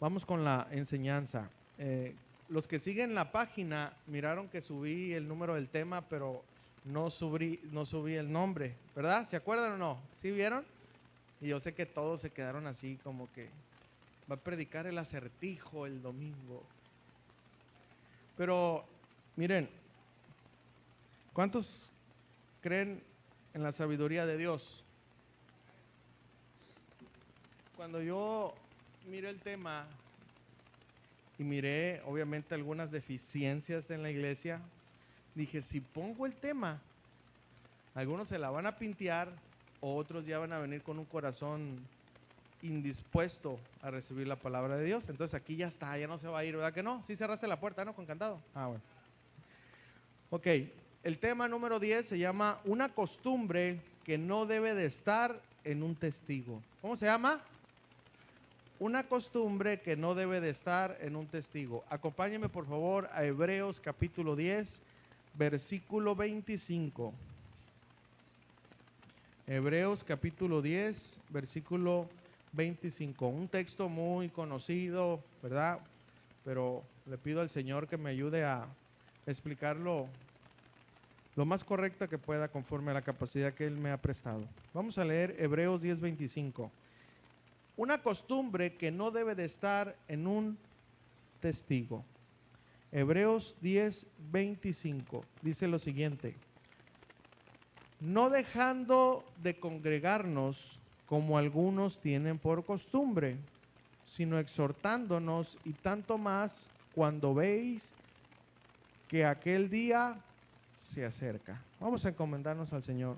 Vamos con la enseñanza. Los que siguen la página miraron que subí el número del tema, pero no subí el nombre, ¿verdad? ¿Se acuerdan o no? ¿Sí vieron? Y yo sé que todos se quedaron así como que va a predicar el acertijo el domingo. Pero miren, ¿cuántos creen en la sabiduría de Dios? Cuando yo miré el tema y miré obviamente algunas deficiencias en la iglesia, dije, si pongo el tema, algunos se la van a pintear, otros ya van a venir con un corazón indispuesto a recibir la palabra de Dios. Entonces aquí ya está, ya no se va a ir, ¿verdad que no? Sí cerraste la puerta, ¿no? Con candado. Ah, bueno. Ok, el tema número 10 se llama una costumbre que no debe de estar en un testigo. ¿Cómo se llama? Una costumbre que no debe de estar en un testigo. Acompáñenme por favor a Hebreos capítulo 10, versículo 25. Hebreos capítulo 10, versículo 25. Un texto muy conocido, ¿verdad? Pero le pido al Señor que me ayude a explicarlo lo más correcta que pueda conforme a la capacidad que Él me ha prestado. Vamos a leer Hebreos 10, 25. Una costumbre que no debe de estar en un testigo. Hebreos 10, 25 dice lo siguiente: no dejando de congregarnos como algunos tienen por costumbre, sino exhortándonos, y tanto más cuando veis que aquel día se acerca. Vamos a encomendarnos al Señor.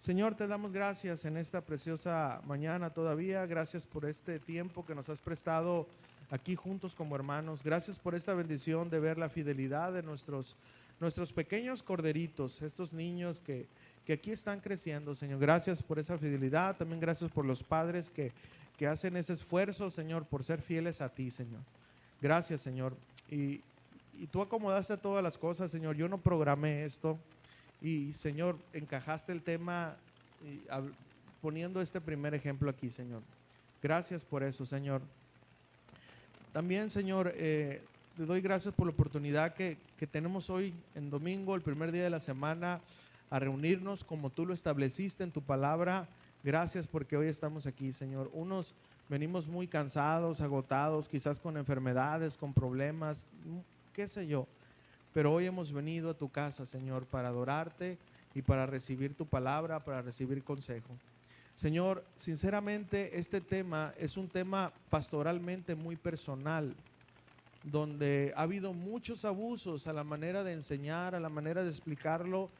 Señor, te damos gracias en esta preciosa mañana todavía. Gracias por este tiempo que nos has prestado aquí juntos como hermanos. Gracias por esta bendición de ver la fidelidad de nuestros pequeños corderitos, estos niños que aquí están creciendo, Señor. Gracias por esa fidelidad. También gracias por los padres que hacen ese esfuerzo, Señor, por ser fieles a ti, Señor. Gracias, Señor. Y tú acomodaste todas las cosas, Señor. Yo no programé esto. Y Señor, encajaste el tema poniendo este primer ejemplo aquí, Señor. Gracias por eso, Señor. También, Señor, te doy gracias por la oportunidad que tenemos hoy en domingo, el primer día de la semana, a reunirnos como tú lo estableciste en tu palabra. Gracias porque hoy estamos aquí, Señor. Unos venimos muy cansados, agotados, quizás con enfermedades, con problemas, qué sé yo. Pero hoy hemos venido a tu casa, Señor, para adorarte y para recibir tu palabra, para recibir consejo. Señor, sinceramente este tema es un tema pastoralmente muy personal, donde ha habido muchos abusos a la manera de enseñar, a la manera de explicarlo,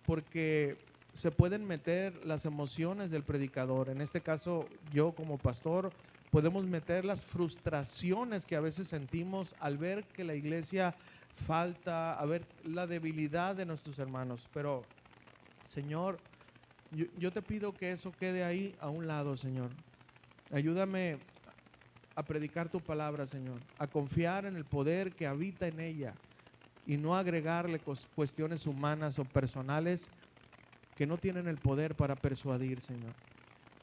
porque se pueden meter las emociones del predicador. En este caso, yo como pastor, podemos meter las frustraciones que a veces sentimos al ver que la iglesia falta, a ver la debilidad de nuestros hermanos. Pero, Señor, yo te pido que eso quede ahí a un lado, Señor. Ayúdame a predicar tu palabra, Señor, a confiar en el poder que habita en ella y no agregarle cuestiones humanas o personales que no tienen el poder para persuadir, Señor.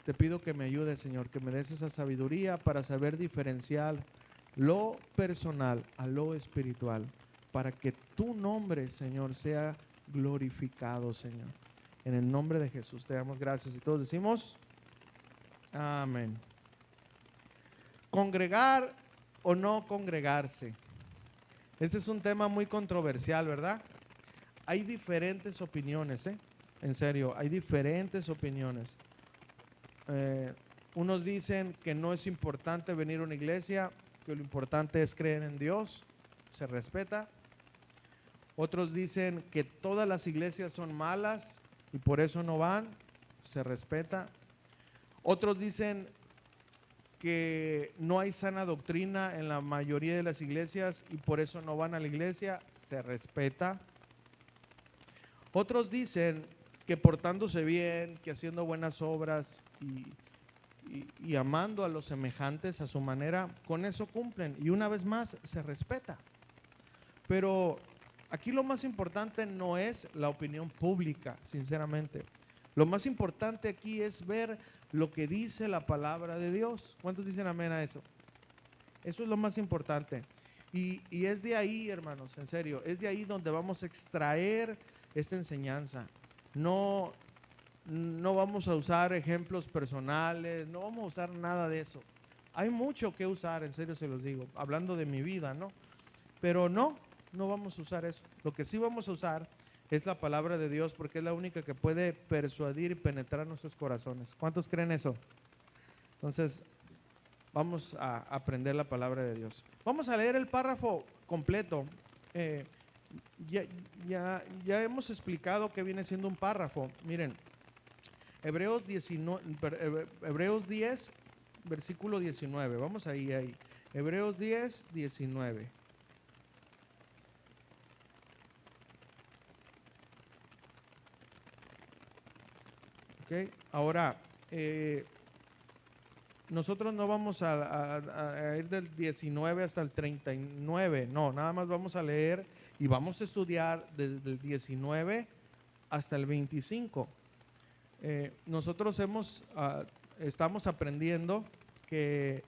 Te pido que me ayudes, Señor, que me des esa sabiduría para saber diferenciar lo personal a lo espiritual, para que tu nombre, Señor, sea glorificado, Señor. En el nombre de Jesús te damos gracias y todos decimos amén. Congregar o no congregarse. Este es un tema muy controversial, ¿verdad? Hay diferentes opiniones, en serio, hay diferentes opiniones. Unos dicen que no es importante venir a una iglesia, que lo importante es creer en Dios, se respeta. Otros dicen que todas las iglesias son malas y por eso no van, se respeta. Otros dicen que no hay sana doctrina en la mayoría de las iglesias y por eso no van a la iglesia, se respeta. Otros dicen que portándose bien, que haciendo buenas obras y amando a los semejantes a su manera, con eso cumplen y una vez más se respeta. Pero aquí lo más importante no es la opinión pública, sinceramente. Lo más importante aquí es ver lo que dice la palabra de Dios. ¿Cuántos dicen amén a eso? Eso es lo más importante. Y es de ahí, hermanos, en serio, es de ahí donde vamos a extraer esta enseñanza. No, no vamos a usar ejemplos personales, no vamos a usar nada de eso. Hay mucho que usar, en serio se los digo, hablando de mi vida, ¿no? Pero no vamos a usar eso. Lo que sí vamos a usar es la palabra de Dios, porque es la única que puede persuadir y penetrar nuestros corazones. ¿Cuántos creen eso? Entonces, vamos a aprender la palabra de Dios. Vamos a leer el párrafo completo. Eh, ya hemos explicado que viene siendo un párrafo. Miren, Hebreos 10, versículo 19. Vamos ahí. Hebreos 10, 19. Ok, ahora, nosotros no vamos a ir del 19 hasta el 39, no, nada más vamos a leer y vamos a estudiar desde el 19 hasta el 25. Nosotros estamos aprendiendo que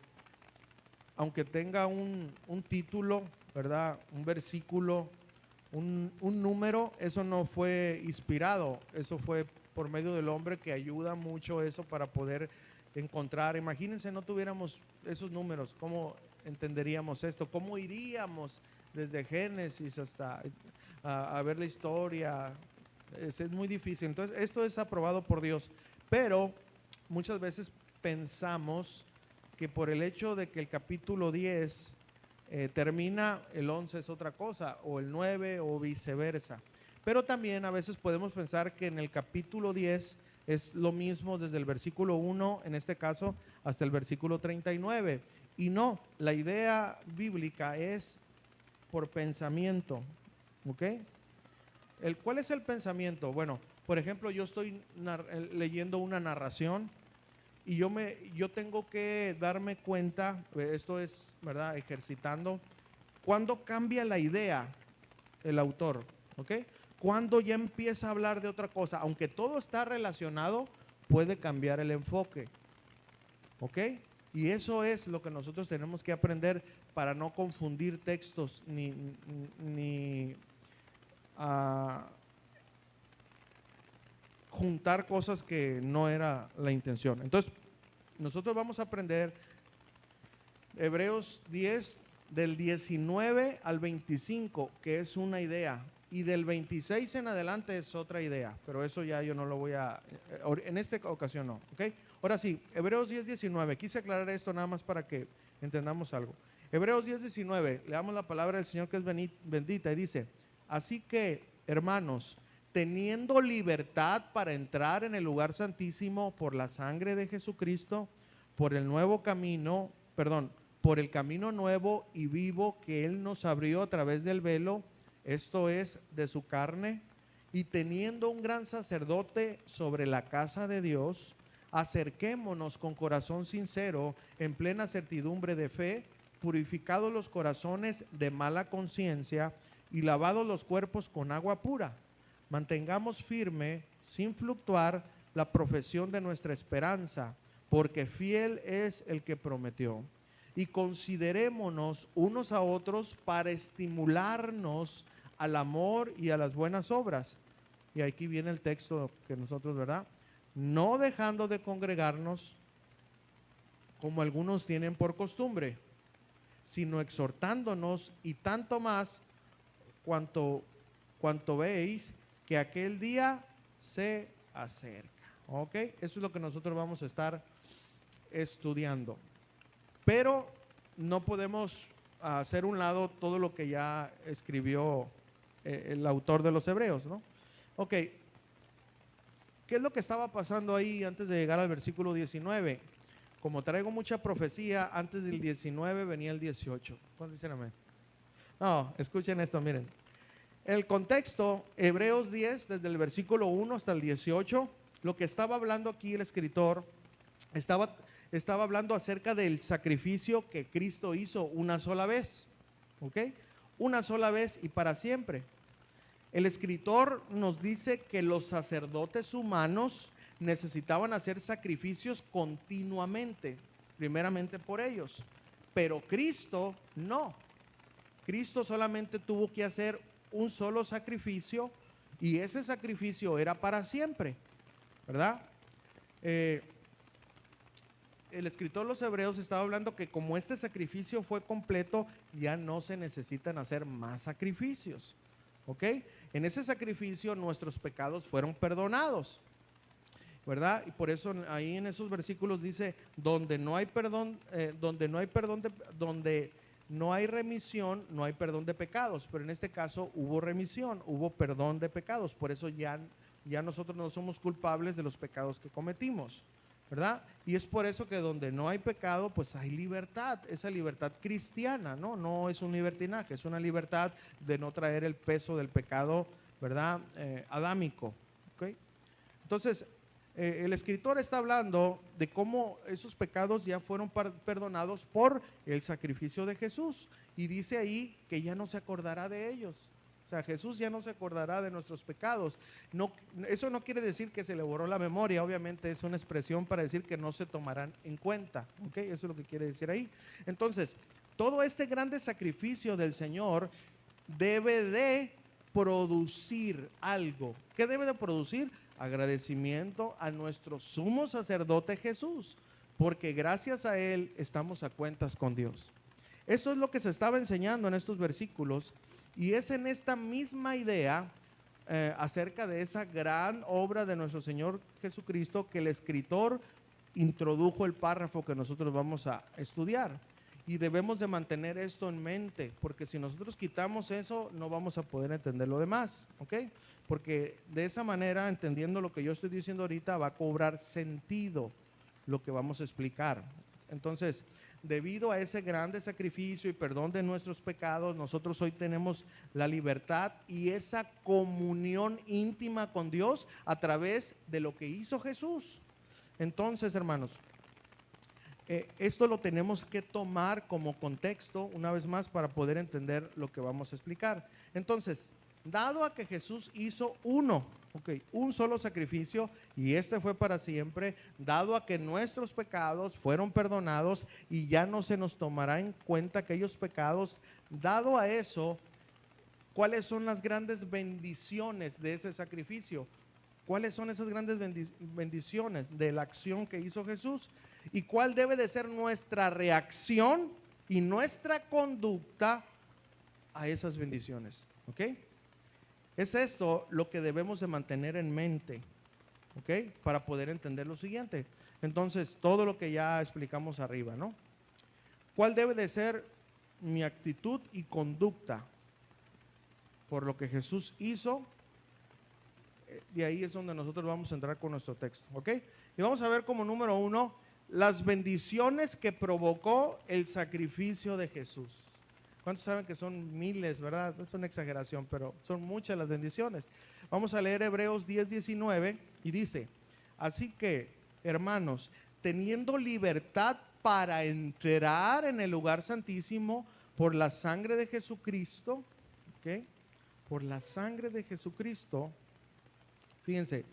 aunque tenga un título, ¿verdad? Un versículo, un número, eso no fue inspirado, eso fue por medio del hombre, que ayuda mucho eso para poder encontrar. Imagínense, no tuviéramos esos números, ¿cómo entenderíamos esto? ¿Cómo iríamos desde Génesis hasta a ver la historia? Es muy difícil. Entonces, esto es aprobado por Dios, pero muchas veces pensamos que por el hecho de que el capítulo 10 termina, el 11 es otra cosa, o el 9 o viceversa. Pero también a veces podemos pensar que en el capítulo 10 es lo mismo desde el versículo 1, en este caso, hasta el versículo 39. Y no, la idea bíblica es por pensamiento. ¿Ok? ¿Cuál es el pensamiento? Bueno, por ejemplo, yo estoy leyendo una narración y yo tengo que darme cuenta, esto es, ¿verdad?, ejercitando, cuando cambia la idea el autor, ¿ok? Cuando ya empieza a hablar de otra cosa, aunque todo está relacionado, puede cambiar el enfoque, ¿ok? Y eso es lo que nosotros tenemos que aprender para no confundir textos ni juntar cosas que no era la intención. Entonces, nosotros vamos a aprender Hebreos 10 del 19 al 25, que es una idea, y del 26 en adelante es otra idea, pero eso ya yo no lo voy en esta ocasión no, ¿ok? Ahora sí, Hebreos 10, 19, quise aclarar esto nada más para que entendamos algo. Hebreos 10, 19, leamos la palabra del Señor que es bendita y dice, así que, hermanos, teniendo libertad para entrar en el lugar santísimo por la sangre de Jesucristo, por el camino nuevo y vivo que Él nos abrió a través del velo, esto es, de su carne, y teniendo un gran sacerdote sobre la casa de Dios, acerquémonos con corazón sincero, en plena certidumbre de fe, purificados los corazones de mala conciencia y lavados los cuerpos con agua pura. Mantengamos firme, sin fluctuar, la profesión de nuestra esperanza, porque fiel es el que prometió. Y considerémonos unos a otros para estimularnos al amor y a las buenas obras. Y aquí viene el texto que nosotros, ¿verdad? No dejando de congregarnos como algunos tienen por costumbre, sino exhortándonos, y tanto más cuanto veis que aquel día se acerca. ¿Ok? Eso es lo que nosotros vamos a estar estudiando. Pero no podemos hacer un lado todo lo que ya escribió el autor de los Hebreos, ¿no? Ok, ¿qué es lo que estaba pasando ahí antes de llegar al versículo 19? Como traigo mucha profecía, antes del 19 venía el 18. ¿Cuántos dicen amén? No, escuchen esto, miren. El contexto, Hebreos 10, desde el versículo 1 hasta el 18, lo que estaba hablando aquí el escritor, estaba hablando acerca del sacrificio que Cristo hizo una sola vez, ¿ok? Una sola vez y para siempre. El escritor nos dice que los sacerdotes humanos necesitaban hacer sacrificios continuamente, primeramente por ellos, pero Cristo no. Cristo solamente tuvo que hacer un solo sacrificio y ese sacrificio era para siempre, ¿verdad? El escritor de los Hebreos estaba hablando que como este sacrificio fue completo, ya no se necesitan hacer más sacrificios, ¿ok? En ese sacrificio nuestros pecados fueron perdonados, ¿verdad? Y por eso ahí en esos versículos dice, donde no hay perdón, donde no hay remisión, no hay perdón de pecados, pero en este caso hubo remisión, hubo perdón de pecados, por eso ya nosotros no somos culpables de los pecados que cometimos, ¿verdad? Y es por eso que donde no hay pecado, pues hay libertad, esa libertad cristiana, ¿no? No es un libertinaje, es una libertad de no traer el peso del pecado, ¿verdad? Adámico, ¿ok? Entonces, el escritor está hablando de cómo esos pecados ya fueron perdonados por el sacrificio de Jesús. Y dice ahí que ya no se acordará de ellos. O sea, Jesús ya no se acordará de nuestros pecados. No, eso no quiere decir que se le borró la memoria, obviamente es una expresión para decir que no se tomarán en cuenta. ¿Ok? Eso es lo que quiere decir ahí. Entonces, todo este grande sacrificio del Señor debe de producir algo. ¿Qué debe de producir? Agradecimiento a nuestro sumo sacerdote Jesús, porque gracias a Él estamos a cuentas con Dios. Eso es lo que se estaba enseñando en estos versículos y es en esta misma idea acerca de esa gran obra de nuestro Señor Jesucristo que el escritor introdujo el párrafo que nosotros vamos a estudiar. Y debemos de mantener esto en mente, porque si nosotros quitamos eso, no vamos a poder entender lo demás, ¿ok? Porque de esa manera, entendiendo lo que yo estoy diciendo ahorita, va a cobrar sentido lo que vamos a explicar. Entonces, debido a ese grande sacrificio y perdón de nuestros pecados, nosotros hoy tenemos la libertad y esa comunión íntima con Dios a través de lo que hizo Jesús. Entonces, hermanos, esto lo tenemos que tomar como contexto una vez más para poder entender lo que vamos a explicar. Entonces, dado a que Jesús hizo un solo sacrificio y este fue para siempre, dado a que nuestros pecados fueron perdonados y ya no se nos tomará en cuenta aquellos pecados, dado a eso, ¿cuáles son las grandes bendiciones de ese sacrificio? ¿Cuáles son esas grandes bendiciones de la acción que hizo Jesús? ¿Y cuál debe de ser nuestra reacción y nuestra conducta a esas bendiciones? ¿Ok? Es esto lo que debemos de mantener en mente, ¿ok? Para poder entender lo siguiente. Entonces, todo lo que ya explicamos arriba, ¿no? ¿Cuál debe de ser mi actitud y conducta por lo que Jesús hizo? Y ahí es donde nosotros vamos a entrar con nuestro texto, ¿ok? Y vamos a ver como número 1, las bendiciones que provocó el sacrificio de Jesús. ¿Cuántos saben que son miles, verdad? Es una exageración, pero son muchas las bendiciones. Vamos a leer Hebreos 10:19 y dice, así que, hermanos, teniendo libertad para entrar en el lugar santísimo por la sangre de Jesucristo, ¿ok? Por la sangre de Jesucristo, fíjense,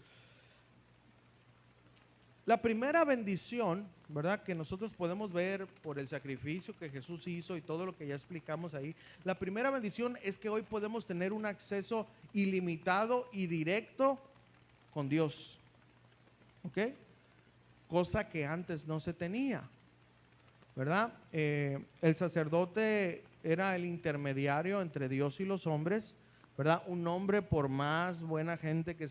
la primera bendición, ¿verdad? Que nosotros podemos ver por el sacrificio que Jesús hizo y todo lo que ya explicamos ahí. La primera bendición es que hoy podemos tener un acceso ilimitado y directo con Dios, ¿ok? Cosa que antes no se tenía, ¿verdad? El sacerdote era el intermediario entre Dios y los hombres, ¿verdad? Un hombre, por más buena gente que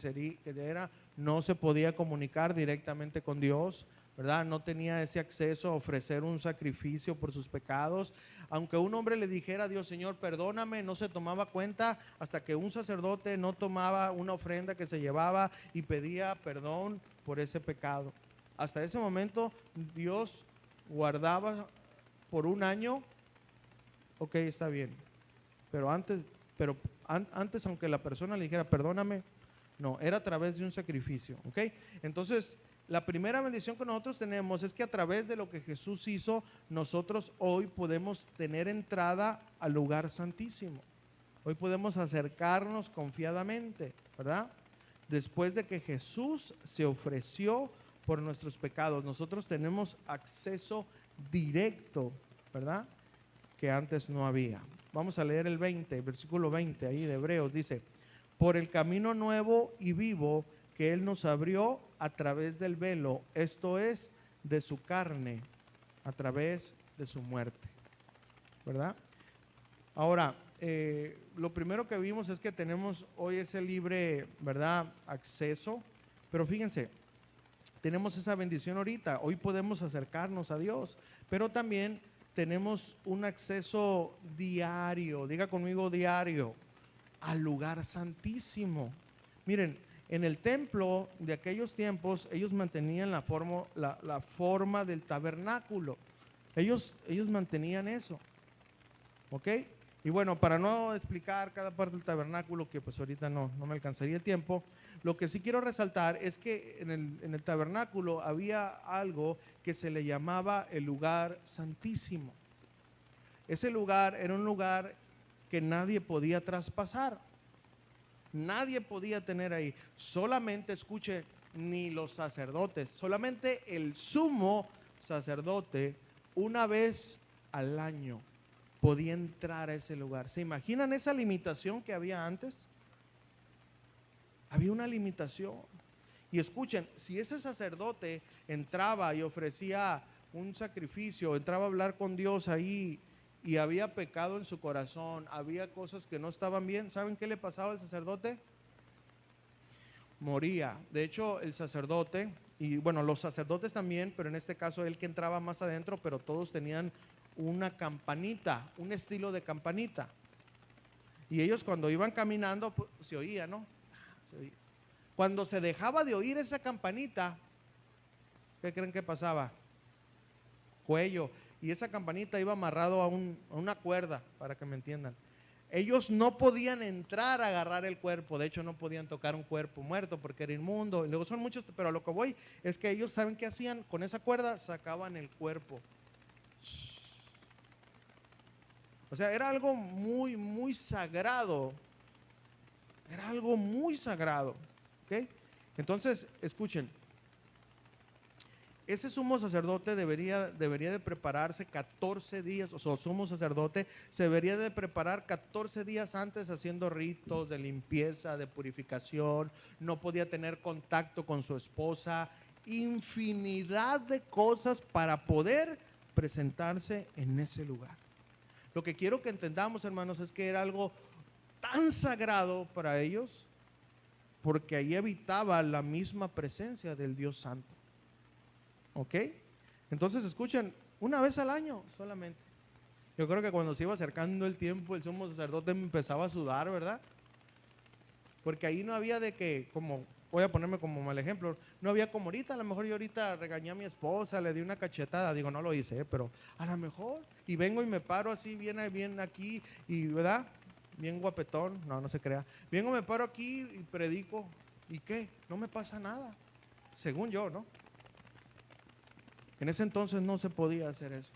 era, no se podía comunicar directamente con Dios, ¿verdad? No tenía ese acceso a ofrecer un sacrificio por sus pecados. Aunque un hombre le dijera a Dios, Señor, perdóname, no se tomaba cuenta hasta que un sacerdote no tomaba una ofrenda que se llevaba y pedía perdón por ese pecado. Hasta ese momento Dios guardaba por un año, ok, está bien, pero antes, aunque la persona le dijera, perdóname, no, era a través de un sacrificio, ¿ok? Entonces, la primera bendición que nosotros tenemos es que a través de lo que Jesús hizo, nosotros hoy podemos tener entrada al lugar santísimo. Hoy podemos acercarnos confiadamente, ¿verdad? Después de que Jesús se ofreció por nuestros pecados, nosotros tenemos acceso directo, ¿verdad? Que antes no había. Vamos a leer el 20, versículo 20 ahí de Hebreos, dice: por el camino nuevo y vivo que Él nos abrió a través del velo, esto es, de su carne, a través de su muerte, ¿verdad? Ahora, lo primero que vimos es que tenemos hoy ese libre, ¿verdad?, acceso, pero fíjense, tenemos esa bendición ahorita, hoy podemos acercarnos a Dios, pero también tenemos un acceso diario, diga conmigo diario, al lugar santísimo. Miren, en el templo de aquellos tiempos, ellos mantenían la forma del tabernáculo. Ellos mantenían eso. ¿Ok? Y bueno, para no explicar cada parte del tabernáculo, que pues ahorita no me alcanzaría el tiempo, lo que sí quiero resaltar es que en el tabernáculo había algo que se le llamaba el lugar santísimo. Ese lugar era un lugar que nadie podía traspasar. Nadie podía tener ahí. Solamente, escuche, ni los sacerdotes, solamente el sumo sacerdote una vez al año podía entrar a ese lugar. ¿Se imaginan esa limitación que había antes? Había una limitación. Y escuchen, si ese sacerdote entraba y ofrecía un sacrificio, entraba a hablar con Dios ahí y había pecado en su corazón, había cosas que no estaban bien, ¿saben qué le pasaba al sacerdote? Moría. De hecho, el sacerdote, y bueno, los sacerdotes también, pero en este caso él que entraba más adentro, pero todos tenían una campanita, un estilo de campanita. Y ellos cuando iban caminando, pues, se oía, ¿no? Se oía. Cuando se dejaba de oír esa campanita, ¿qué creen que pasaba? Cuello. Y esa campanita iba amarrado a una cuerda, para que me entiendan. Ellos no podían entrar a agarrar el cuerpo, de hecho no podían tocar un cuerpo muerto porque era inmundo. Y luego son muchos, pero a lo que voy es que ellos, ¿saben qué hacían? Con esa cuerda sacaban el cuerpo. O sea, era algo muy, muy sagrado. Era algo muy sagrado. ¿Ok? Entonces, escuchen. Ese sumo sacerdote debería de prepararse 14 días, o sea, el sumo sacerdote se debería de preparar 14 días antes haciendo ritos de limpieza, de purificación, no podía tener contacto con su esposa, infinidad de cosas para poder presentarse en ese lugar. Lo que quiero que entendamos, hermanos, es que era algo tan sagrado para ellos, porque ahí habitaba la misma presencia del Dios Santo. ¿Ok? Entonces escuchen, una vez al año solamente. Yo creo que cuando se iba acercando el tiempo, el sumo sacerdote empezaba a sudar, ¿verdad? Porque ahí no había de que, como, voy a ponerme como mal ejemplo, no había como ahorita, a lo mejor yo ahorita regañé a mi esposa, le di una cachetada, digo, no lo hice, pero a lo mejor, y vengo y me paro así, bien aquí, y ¿verdad? Bien guapetón, no se crea. Vengo, me paro aquí y predico, ¿y qué? No me pasa nada, según yo, ¿no? En ese entonces no se podía hacer eso.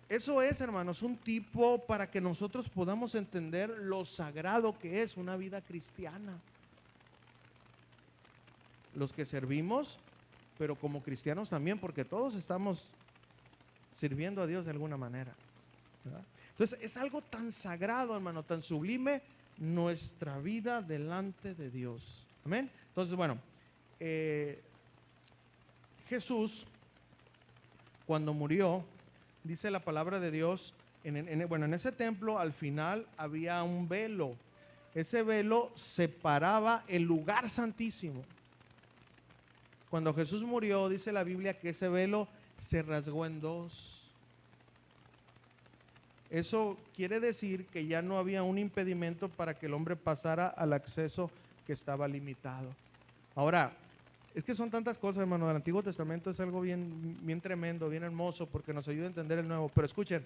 Eso es, hermanos, un tipo para que nosotros podamos entender lo sagrado que es una vida cristiana. Los que servimos, pero como cristianos también, porque todos estamos sirviendo a Dios de alguna manera, ¿verdad? Entonces, es algo tan sagrado, hermano, tan sublime, nuestra vida delante de Dios. Amén. Entonces, bueno, Jesús, cuando murió, dice la palabra de Dios, en ese templo al final había un velo. Ese velo separaba el lugar santísimo. Cuando Jesús murió, dice la Biblia que ese velo se rasgó en dos. Eso quiere decir que ya no había un impedimento para que el hombre pasara al acceso que estaba limitado. Ahora, es que son tantas cosas, hermano. El Antiguo Testamento es algo bien, bien tremendo, bien hermoso, porque nos ayuda a entender el Nuevo. Pero escuchen,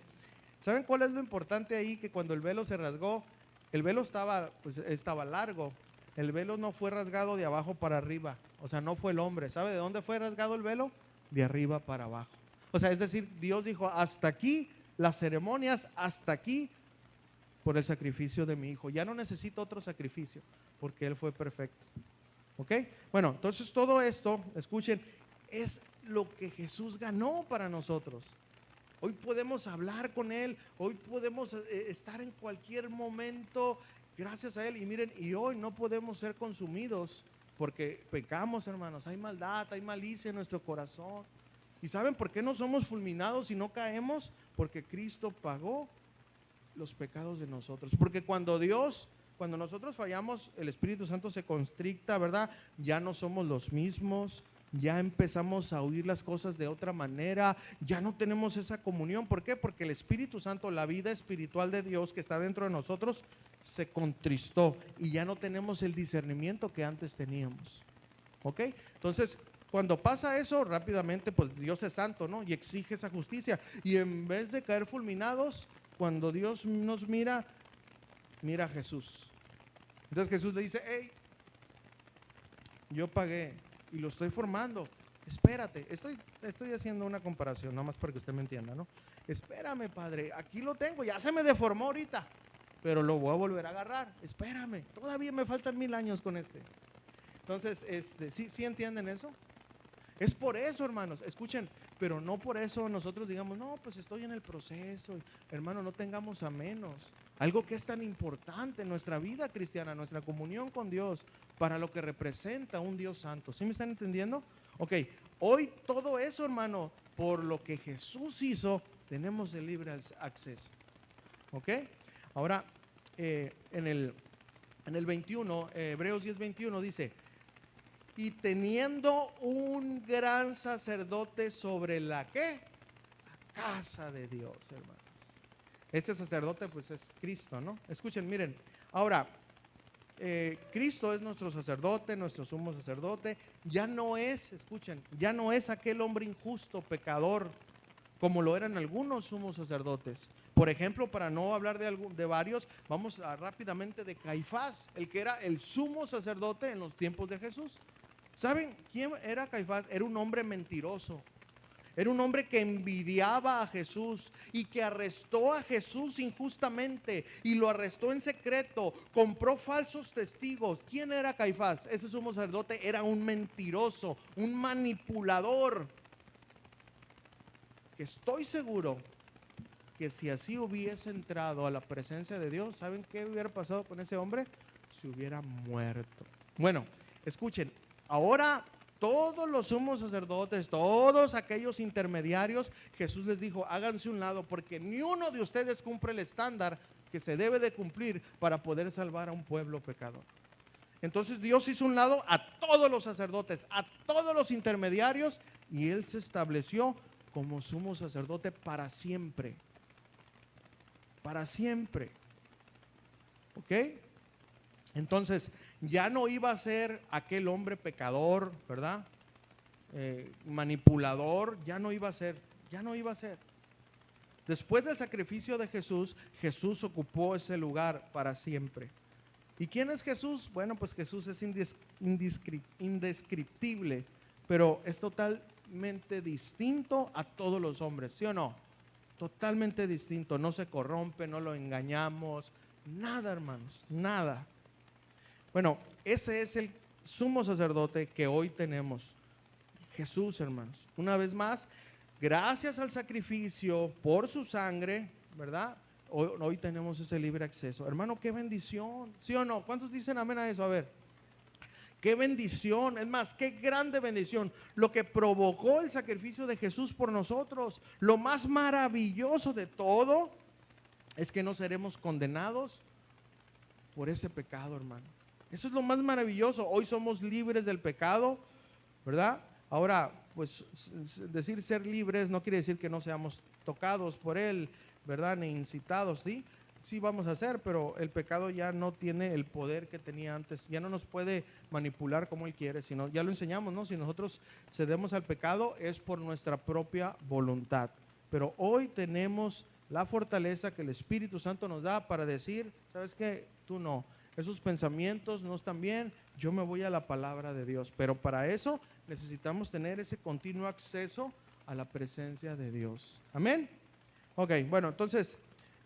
¿saben cuál es lo importante ahí? Que cuando el velo se rasgó, el velo estaba largo. El velo no fue rasgado de abajo para arriba. O sea, no fue el hombre. ¿Sabe de dónde fue rasgado el velo? De arriba para abajo. O sea, es decir, Dios dijo, hasta aquí las ceremonias, hasta aquí por el sacrificio de mi hijo. Ya no necesito otro sacrificio, porque Él fue perfecto. ¿Ok? Bueno, entonces todo esto, escuchen, es lo que Jesús ganó para nosotros. Hoy podemos hablar con Él, hoy podemos estar en cualquier momento gracias a Él. Y miren, y hoy no podemos ser consumidos porque pecamos, hermanos. Hay maldad, hay malicia en nuestro corazón. ¿Y saben por qué no somos fulminados y no caemos? Porque Cristo pagó los pecados de nosotros. Porque cuando nosotros fallamos, el Espíritu Santo se constricta, ¿verdad? Ya no somos los mismos, ya empezamos a oír las cosas de otra manera, ya no tenemos esa comunión. ¿Por qué? Porque el Espíritu Santo, la vida espiritual de Dios que está dentro de nosotros, se contristó y ya no tenemos el discernimiento que antes teníamos. ¿Ok? Entonces, cuando pasa eso, rápidamente, pues Dios es santo, ¿no? Y exige esa justicia. Y en vez de caer fulminados, cuando Dios nos mira a Jesús. Entonces Jesús le dice: hey, yo pagué y lo estoy formando. Espérate, estoy haciendo una comparación, nomás para que usted me entienda, ¿no? Espérame, Padre, aquí lo tengo, ya se me deformó ahorita, pero lo voy a volver a agarrar. Espérame, todavía me faltan 1000 años con este. Entonces, ¿sí entienden eso? Es por eso, hermanos, escuchen, pero no por eso nosotros digamos: no, pues estoy en el proceso. Hermano, no tengamos a menos algo que es tan importante en nuestra vida cristiana, nuestra comunión con Dios, para lo que representa un Dios santo. ¿Sí me están entendiendo? Ok, hoy todo eso, hermano, por lo que Jesús hizo, tenemos el libre acceso. Ok, ahora en el 21, Hebreos 10:21 dice: y teniendo un gran sacerdote sobre la ¿qué? La casa de Dios, hermanos. Este sacerdote pues es Cristo, ¿no? Escuchen, miren, ahora, Cristo es nuestro sacerdote, nuestro sumo sacerdote. Ya no es, escuchen, ya no es aquel hombre injusto, pecador, como lo eran algunos sumos sacerdotes. Por ejemplo, para no hablar de varios, vamos rápidamente de Caifás, el que era el sumo sacerdote en los tiempos de Jesús. ¿Saben quién era Caifás? Era un hombre mentiroso. Era un hombre que envidiaba a Jesús y que arrestó a Jesús injustamente y lo arrestó en secreto, compró falsos testigos. ¿Quién era Caifás? Ese sumo sacerdote era un mentiroso, un manipulador, que estoy seguro que si así hubiese entrado a la presencia de Dios, ¿saben qué hubiera pasado con ese hombre? Se hubiera muerto. Bueno, escuchen, ahora todos los sumos sacerdotes, todos aquellos intermediarios, Jesús les dijo: háganse un lado, porque ni uno de ustedes cumple el estándar que se debe de cumplir para poder salvar a un pueblo pecador. Entonces Dios hizo un lado a todos los sacerdotes, a todos los intermediarios, y Él se estableció como sumo sacerdote para siempre. Para siempre. ¿Ok? Entonces, ya no iba a ser aquel hombre pecador, ¿verdad? Manipulador, ya no iba a ser. Después del sacrificio de Jesús, Jesús ocupó ese lugar para siempre. ¿Y quién es Jesús? Bueno, pues Jesús es indescriptible, pero es totalmente distinto a todos los hombres, ¿sí o no? Totalmente distinto, no se corrompe, no lo engañamos, nada, hermanos, nada. Bueno, ese es el sumo sacerdote que hoy tenemos, Jesús, hermanos. Una vez más, gracias al sacrificio por su sangre, ¿verdad? Hoy tenemos ese libre acceso. Hermano, qué bendición, ¿sí o no? ¿Cuántos dicen amén a eso? A ver, qué bendición, es más, qué grande bendición, lo que provocó el sacrificio de Jesús por nosotros. Lo más maravilloso de todo es que no seremos condenados por ese pecado, hermano. Eso es lo más maravilloso. Hoy somos libres del pecado, ¿verdad? Ahora, pues decir ser libres no quiere decir que no seamos tocados por él, ¿verdad? Ni incitados, ¿sí? Sí vamos a hacer, pero el pecado ya no tiene el poder que tenía antes. Ya no nos puede manipular como él quiere, sino ya lo enseñamos, ¿no? Si nosotros cedemos al pecado es por nuestra propia voluntad. Pero hoy tenemos la fortaleza que el Espíritu Santo nos da para decir: ¿sabes qué? Tú no. Esos pensamientos no están bien, yo me voy a la palabra de Dios. Pero para eso necesitamos tener ese continuo acceso a la presencia de Dios. Amén. Ok, bueno, entonces,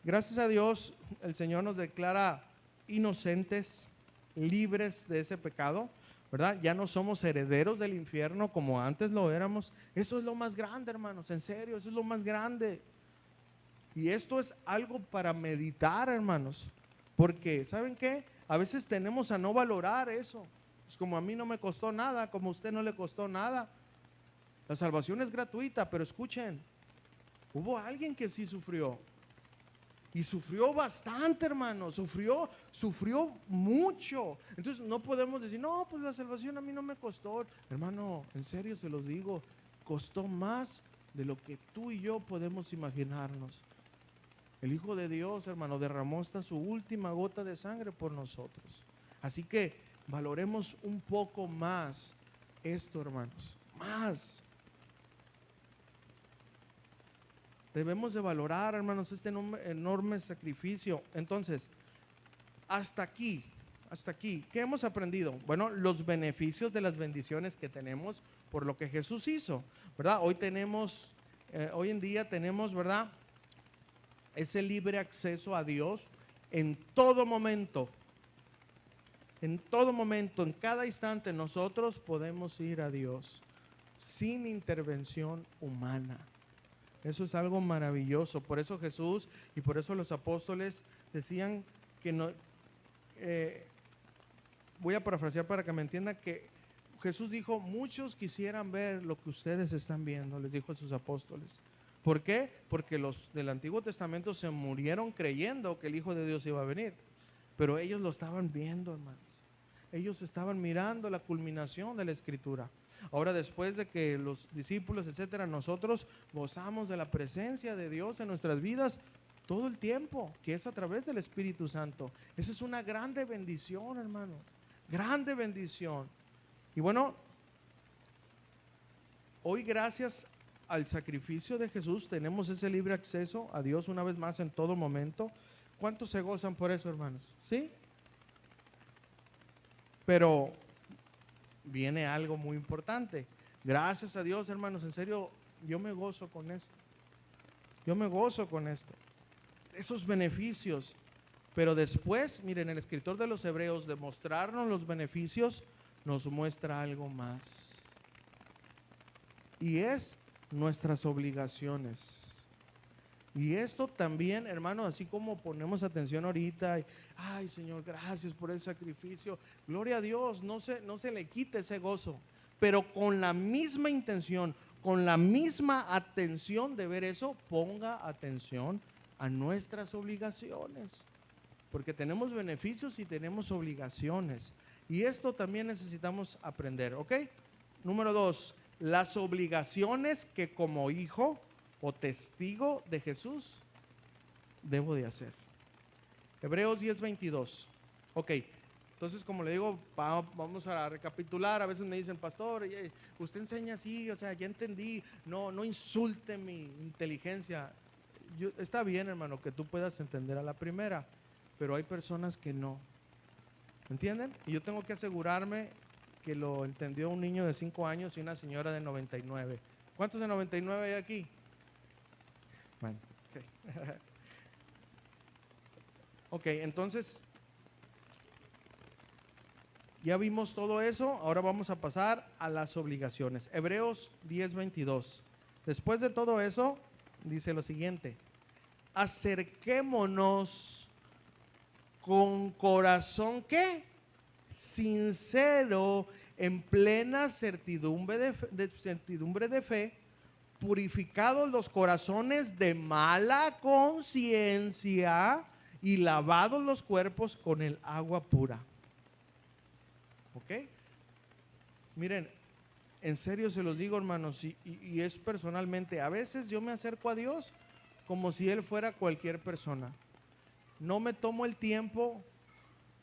gracias a Dios, el Señor nos declara inocentes, libres de ese pecado, ¿verdad? Ya no somos herederos del infierno como antes lo éramos. Eso es lo más grande, hermanos, en serio, eso es lo más grande. Y esto es algo para meditar, hermanos, porque ¿saben qué? A veces tenemos a no valorar eso. Es como a mí no me costó nada, como a usted no le costó nada. La salvación es gratuita, pero escuchen, hubo alguien que sí sufrió. Y sufrió bastante, hermano, sufrió mucho. Entonces no podemos decir, no, pues la salvación a mí no me costó. Hermano, en serio se los digo, costó más de lo que tú y yo podemos imaginarnos. El Hijo de Dios, hermano, derramó hasta su última gota de sangre por nosotros. Así que valoremos un poco más esto, hermanos, más. Debemos de valorar, hermanos, este enorme sacrificio. Entonces, hasta aquí, ¿qué hemos aprendido? Bueno, los beneficios de las bendiciones que tenemos por lo que Jesús hizo, ¿verdad? Hoy en día tenemos, ¿verdad? Ese libre acceso a Dios en todo momento. En todo momento, en cada instante, nosotros podemos ir a Dios sin intervención humana. Eso es algo maravilloso. Por eso Jesús y por eso los apóstoles decían que no, voy a parafrasear para que me entiendan, que Jesús dijo, muchos quisieran ver lo que ustedes están viendo, les dijo a sus apóstoles. ¿Por qué? Porque los del Antiguo Testamento se murieron creyendo que el Hijo de Dios iba a venir, pero ellos lo estaban viendo, hermanos. Ellos estaban mirando la culminación de la Escritura. Ahora, después de que los discípulos, etcétera, nosotros gozamos de la presencia de Dios en nuestras vidas todo el tiempo, que es a través del Espíritu Santo. Esa es una grande bendición, hermano, grande bendición. Y bueno, hoy gracias al sacrificio de Jesús tenemos ese libre acceso a Dios una vez más en todo momento. ¿Cuántos se gozan por eso, hermanos? ¿Sí? Pero viene algo muy importante. Gracias a Dios, hermanos, en serio, yo me gozo con esto. Yo me gozo con esto. Esos beneficios. Pero después, miren, el escritor de los Hebreos, de mostrarnos los beneficios, nos muestra algo más. Y es nuestras obligaciones. Y esto también, hermano, así como ponemos atención ahorita, ay Señor, gracias por el sacrificio, gloria a Dios, no se le quite ese gozo, pero con la misma intención, con la misma atención de ver eso, ponga atención a nuestras obligaciones, porque tenemos beneficios y tenemos obligaciones, y esto también necesitamos aprender, ¿ok? Número 2, las obligaciones que como hijo o testigo de Jesús debo de hacer. Hebreos 10:22. Ok, entonces como le digo, vamos a recapitular. A veces me dicen, pastor, usted enseña así, o sea, ya entendí, no insulte mi inteligencia. Está bien, hermano, que tú puedas entender a la primera, pero hay personas que no, ¿entienden? Y yo tengo que asegurarme que lo entendió un niño de 5 años y una señora de 99. ¿Cuántos de 99 hay aquí? Bueno, okay. Ok, entonces ya vimos todo eso, ahora vamos a pasar a las obligaciones. Hebreos 10:22. Después de todo eso, dice lo siguiente: acerquémonos con corazón, ¿qué? Sincero, en plena certidumbre de fe, purificados los corazones de mala conciencia y lavados los cuerpos con el agua pura. ¿Ok? Miren, en serio se los digo, hermanos, y es personalmente, a veces yo me acerco a Dios como si Él fuera cualquier persona. No me tomo el tiempo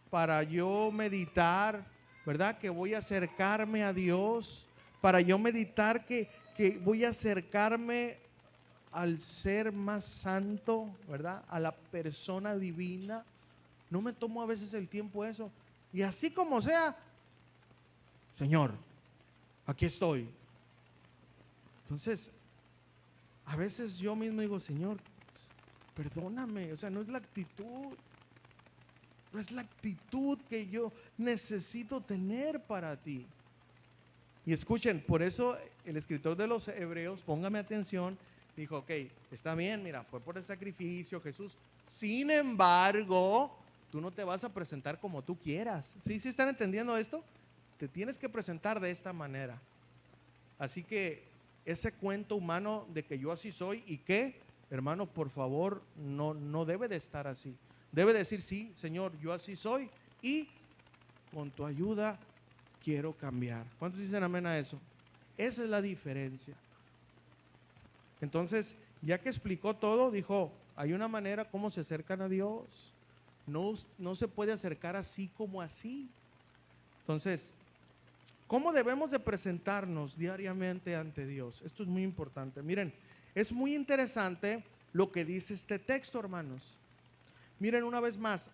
para yo meditar, ¿verdad? Que voy a acercarme a Dios, para yo meditar que voy a acercarme al ser más santo, ¿verdad? A la persona divina. No me tomo a veces el tiempo eso. Y así como sea, Señor, aquí estoy. Entonces, a veces yo mismo digo, Señor, perdóname, o sea, no es la actitud. No es la actitud que yo necesito tener para ti. Y escuchen, por eso el escritor de los Hebreos, póngame atención, Dijo, ok, está bien, mira, fue por el sacrificio, Jesús. Sin embargo, tú no te vas a presentar como tú quieras. ¿Sí están entendiendo esto? Te tienes que presentar de esta manera. Así que ese cuento humano de que yo así soy y que, hermano, por favor, no debe de estar así. Debe decir, sí, Señor, yo así soy y con tu ayuda quiero cambiar. ¿Cuántos dicen amén a eso? Esa es la diferencia. Entonces, ya que explicó todo, dijo, hay una manera como se acercan a Dios. No se puede acercar así como así. Entonces, ¿cómo debemos de presentarnos diariamente ante Dios? Esto es muy importante. Miren, es muy interesante lo que dice este texto, hermanos. Miren una vez más,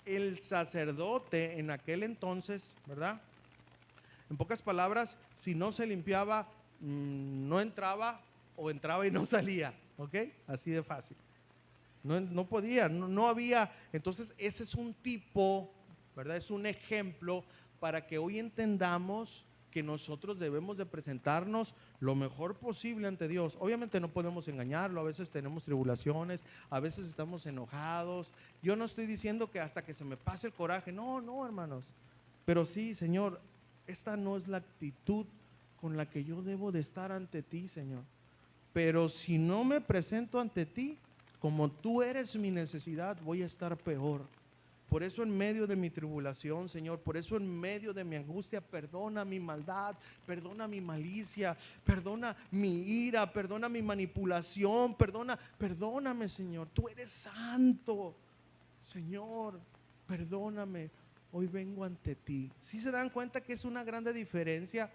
el sacerdote en aquel entonces, ¿verdad? En pocas palabras, si no se limpiaba, no entraba o entraba y no salía, ¿ok? Así de fácil. No podía, no había. Entonces ese es un tipo, ¿verdad? Es un ejemplo para que hoy entendamos que nosotros debemos de presentarnos lo mejor posible ante Dios. Obviamente no podemos engañarlo, a veces tenemos tribulaciones, a veces estamos enojados. Yo no estoy diciendo que hasta que se me pase el coraje, no, hermanos. Pero sí, Señor, esta no es la actitud con la que yo debo de estar ante ti, Señor. Pero si no me presento ante ti, como tú eres mi necesidad, voy a estar peor. Por eso en medio de mi tribulación, Señor, por eso en medio de mi angustia, perdona mi maldad, perdona mi malicia, perdona mi ira, perdona mi manipulación, perdóname, Señor. Tú eres santo, Señor, perdóname. Hoy vengo ante ti. ¿Sí se dan cuenta que es una grande diferencia?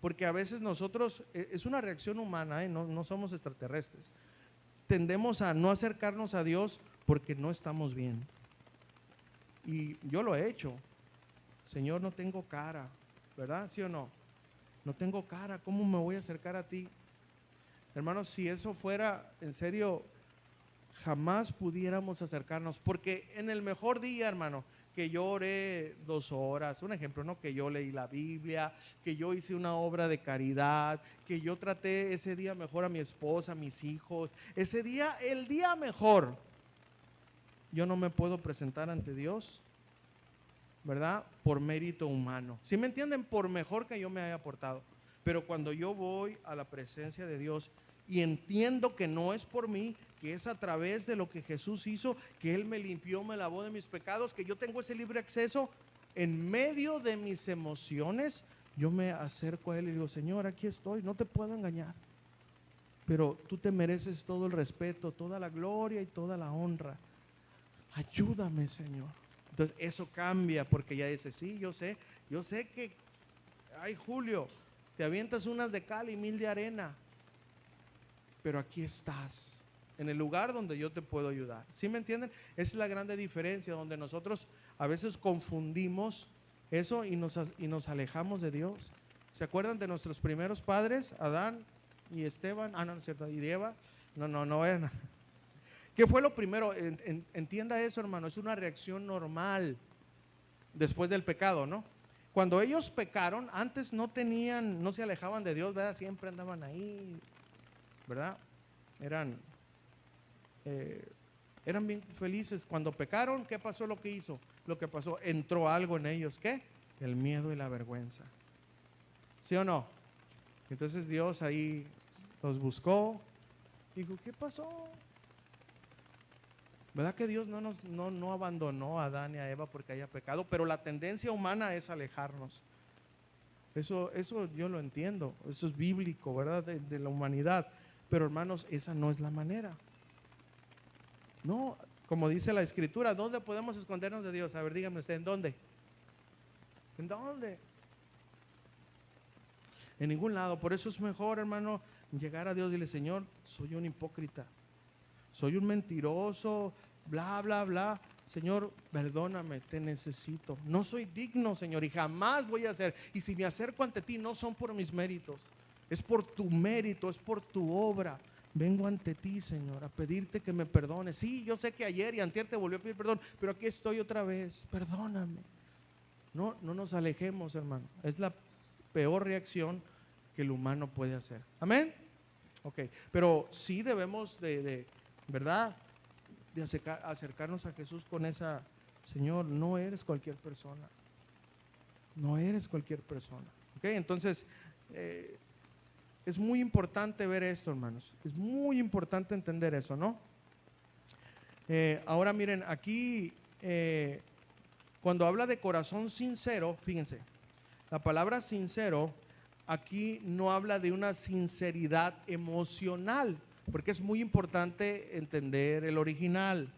Porque a veces nosotros, es una reacción humana, no somos extraterrestres. Tendemos a no acercarnos a Dios porque no estamos bien. Y yo lo he hecho. Señor, no tengo cara, ¿verdad? ¿Sí o no? No tengo cara, ¿cómo me voy a acercar a ti? Hermanos, si eso fuera en serio, jamás pudiéramos acercarnos, porque en el mejor día, hermano, que yo oré 2 horas, un ejemplo, ¿no? Que yo leí la Biblia, que yo hice una obra de caridad, que yo traté ese día mejor a mi esposa, a mis hijos, ese día, el día mejor, yo no me puedo presentar ante Dios, ¿verdad? Por mérito humano. ¿Sí me entienden? Por mejor que yo me haya portado. Pero cuando yo voy a la presencia de Dios y entiendo que no es por mí, que es a través de lo que Jesús hizo, que Él me limpió, me lavó de mis pecados, que yo tengo ese libre acceso, en medio de mis emociones, yo me acerco a Él y digo, Señor, aquí estoy, no te puedo engañar, pero tú te mereces todo el respeto, toda la gloria y toda la honra. Ayúdame, Señor. Entonces eso cambia, porque ya dice, sí, yo sé que, ay, Julio, te avientas unas de cal y 1000 de arena, pero aquí estás, en el lugar donde yo te puedo ayudar. ¿Sí me entienden? Esa es la grande diferencia, donde nosotros a veces confundimos eso y nos alejamos de Dios. ¿Se acuerdan de nuestros primeros padres, Adán y Esteban? No es cierto, y Eva. No vayan. ¿Qué fue lo primero? Entienda eso, hermano, es una reacción normal después del pecado, ¿no? Cuando ellos pecaron, antes no se alejaban de Dios, ¿verdad? Siempre andaban ahí, ¿verdad? Eran bien felices. Cuando pecaron, ¿qué pasó lo que hizo? Lo que pasó, entró algo en ellos, ¿qué? El miedo y la vergüenza. ¿Sí o no? Entonces Dios ahí los buscó, dijo, ¿qué pasó? ¿Verdad que Dios no abandonó a Adán y a Eva porque haya pecado? Pero la tendencia humana es alejarnos. Eso yo lo entiendo, eso es bíblico, ¿verdad? De la humanidad. Pero hermanos, esa no es la manera. No, como dice la Escritura, ¿dónde podemos escondernos de Dios? A ver, dígame usted, ¿en dónde? ¿En dónde? En ningún lado. Por eso es mejor, hermano, llegar a Dios y decirle, Señor, soy un hipócrita, soy un mentiroso, bla, bla, bla. Señor, perdóname, te necesito. No soy digno, Señor, y jamás voy a ser. Y si me acerco ante ti, no son por mis méritos, es por tu mérito, es por tu obra. Vengo ante ti, Señor, a pedirte que me perdones. Sí, yo sé que ayer y antier te volví a pedir perdón, pero aquí estoy otra vez. Perdóname. No nos alejemos, hermano. Es la peor reacción que el humano puede hacer. Amén. Ok, pero sí debemos ¿verdad? De acercarnos a Jesús con esa, Señor, no eres cualquier persona. No eres cualquier persona. Ok, entonces, es muy importante ver esto, hermanos. Es muy importante entender eso, ¿no? Ahora miren, aquí, cuando habla de corazón sincero, fíjense, la palabra sincero aquí no habla de una sinceridad emocional, porque es muy importante entender el original.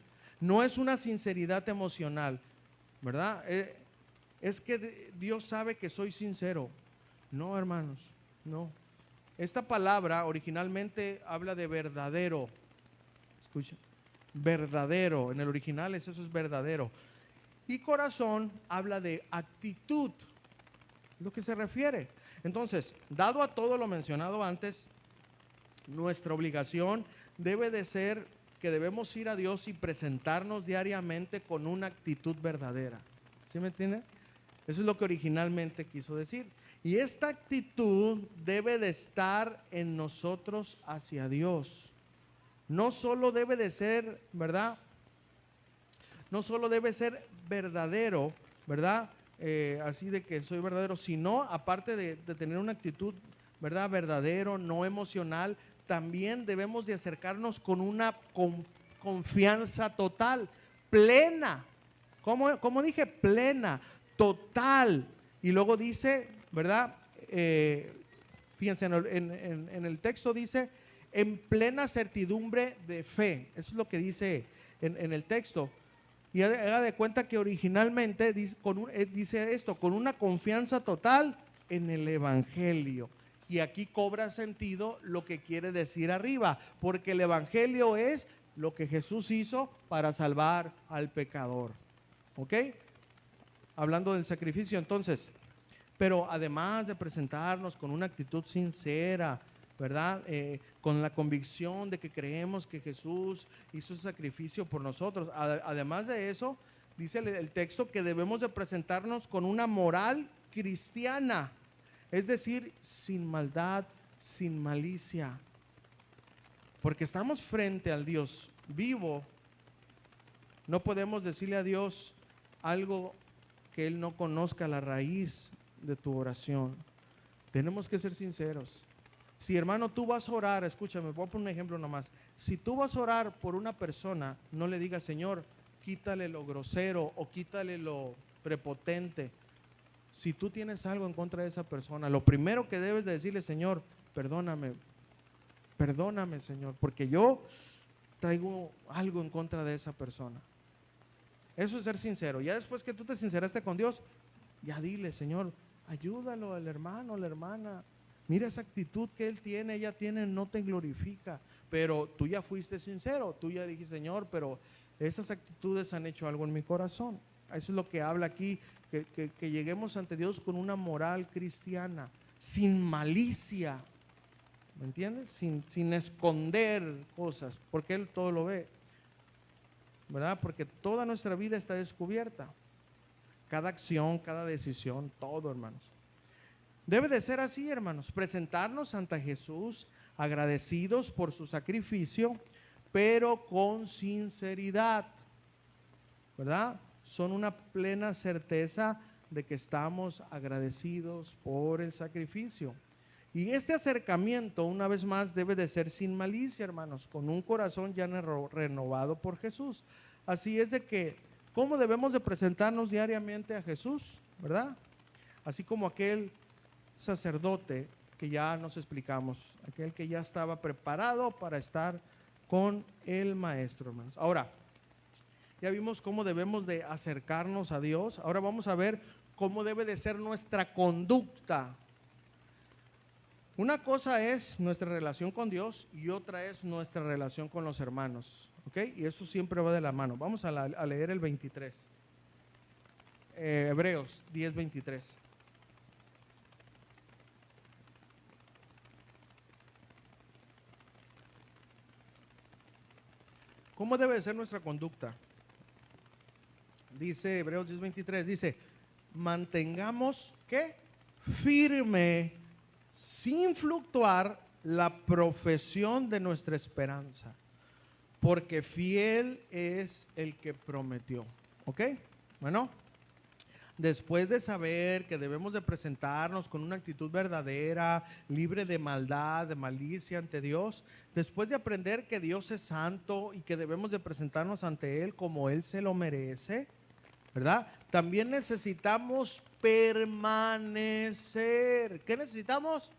No es una sinceridad emocional, ¿verdad? Es que Dios sabe que soy sincero. No, hermanos, no. Esta palabra originalmente habla de verdadero. Escuchen, verdadero. En el original eso es verdadero. Y corazón habla de actitud, lo que se refiere. Entonces, dado a todo lo mencionado antes, nuestra obligación debe de ser que debemos ir a Dios y presentarnos diariamente con una actitud verdadera. ¿Sí me entiende? Eso es lo que originalmente quiso decir. Y esta actitud debe de estar en nosotros hacia Dios. No solo debe de ser, ¿verdad? No solo debe ser verdadero, ¿verdad? Así de que soy verdadero, sino aparte de tener una actitud, ¿verdad? Verdadero, no emocional, también debemos de acercarnos con una confianza total, plena. ¿Cómo dije? Plena, total. Y luego dice, ¿verdad? Fíjense, en el texto dice, en plena certidumbre de fe. Eso es lo que dice en el texto. Y haga de cuenta que originalmente dice esto, con una confianza total en el Evangelio. Y aquí cobra sentido lo que quiere decir arriba, porque el Evangelio es lo que Jesús hizo para salvar al pecador. ¿Ok? Hablando del sacrificio, entonces, pero además de presentarnos con una actitud sincera, ¿verdad? Con la convicción de que creemos que Jesús hizo ese sacrificio por nosotros. Además de eso, dice el texto que debemos de presentarnos con una moral cristiana, es decir, sin maldad, sin malicia, porque estamos frente al Dios vivo. No podemos decirle a Dios algo que Él no conozca la raíz de tu oración. Tenemos que ser sinceros. Si, hermano, tú vas a orar, escúchame, voy a poner un ejemplo nomás. Si tú vas a orar por una persona, no le digas, Señor, quítale lo grosero o quítale lo prepotente. Si tú tienes algo en contra de esa persona, lo primero que debes de decirle, Señor, perdóname, perdóname, Señor, porque yo traigo algo en contra de esa persona. Eso es ser sincero. Ya después que tú te sinceraste con Dios, ya dile, Señor, ayúdalo al hermano, a la hermana. Mira esa actitud que él tiene, ella tiene, no te glorifica. Pero tú ya fuiste sincero, tú ya dijiste, Señor, pero esas actitudes han hecho algo en mi corazón. Eso es lo que habla aquí, que lleguemos ante Dios con una moral cristiana, sin malicia, ¿me entiendes? Sin esconder cosas, porque Él todo lo ve, ¿verdad? Porque toda nuestra vida está descubierta. Cada acción, cada decisión, todo, hermanos. Debe de ser así, hermanos, presentarnos ante Jesús agradecidos por su sacrificio, pero con sinceridad, ¿verdad? Son una plena certeza de que estamos agradecidos por el sacrificio. Y este acercamiento, una vez más, debe de ser sin malicia, hermanos, con un corazón ya renovado por Jesús. Así es de que, ¿cómo debemos de presentarnos diariamente a Jesús? ¿Verdad? Así como aquel sacerdote que ya nos explicamos, aquel que ya estaba preparado para estar con el Maestro, hermanos. Ahora, ya vimos cómo debemos de acercarnos a Dios. Ahora vamos a ver cómo debe de ser nuestra conducta. Una cosa es nuestra relación con Dios y otra es nuestra relación con los hermanos. ¿Ok? Y eso siempre va de la mano. Vamos a leer el 23. Hebreos 10:23. ¿Cómo debe de ser nuestra conducta? Dice Hebreos 10:23, dice, mantengamos, ¿qué? Firme, sin fluctuar la profesión de nuestra esperanza, porque fiel es el que prometió. ¿Ok? Bueno, después de saber que debemos de presentarnos con una actitud verdadera, libre de maldad, de malicia ante Dios, después de aprender que Dios es santo y que debemos de presentarnos ante Él como Él se lo merece, ¿verdad? También necesitamos permanecer. ¿Qué necesitamos?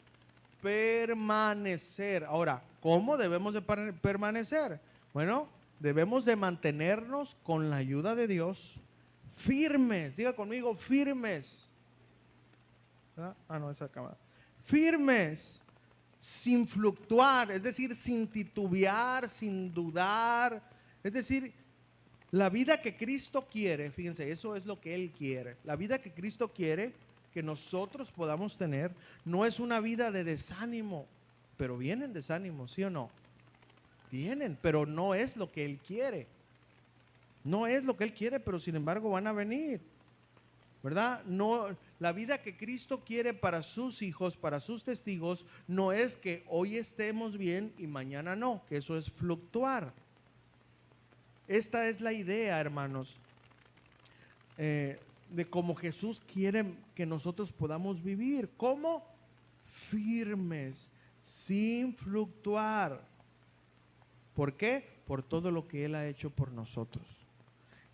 Permanecer. Ahora, ¿cómo debemos de permanecer? Bueno, debemos de mantenernos con la ayuda de Dios firmes. Diga conmigo, firmes. ¿Verdad? No, esa cámara. Firmes, sin fluctuar, es decir, sin titubear, sin dudar. Es decir, la vida que Cristo quiere, fíjense, eso es lo que Él quiere. La vida que Cristo quiere que nosotros podamos tener no es una vida de desánimo, pero vienen desánimos, ¿sí o no? Vienen, pero no es lo que Él quiere. No es lo que Él quiere, pero sin embargo van a venir, ¿verdad? No, la vida que Cristo quiere para sus hijos, para sus testigos, no es que hoy estemos bien y mañana no, que eso es fluctuar. Esta es la idea, hermanos, de cómo Jesús quiere que nosotros podamos vivir. ¿Cómo? Firmes, sin fluctuar. ¿Por qué? Por todo lo que Él ha hecho por nosotros.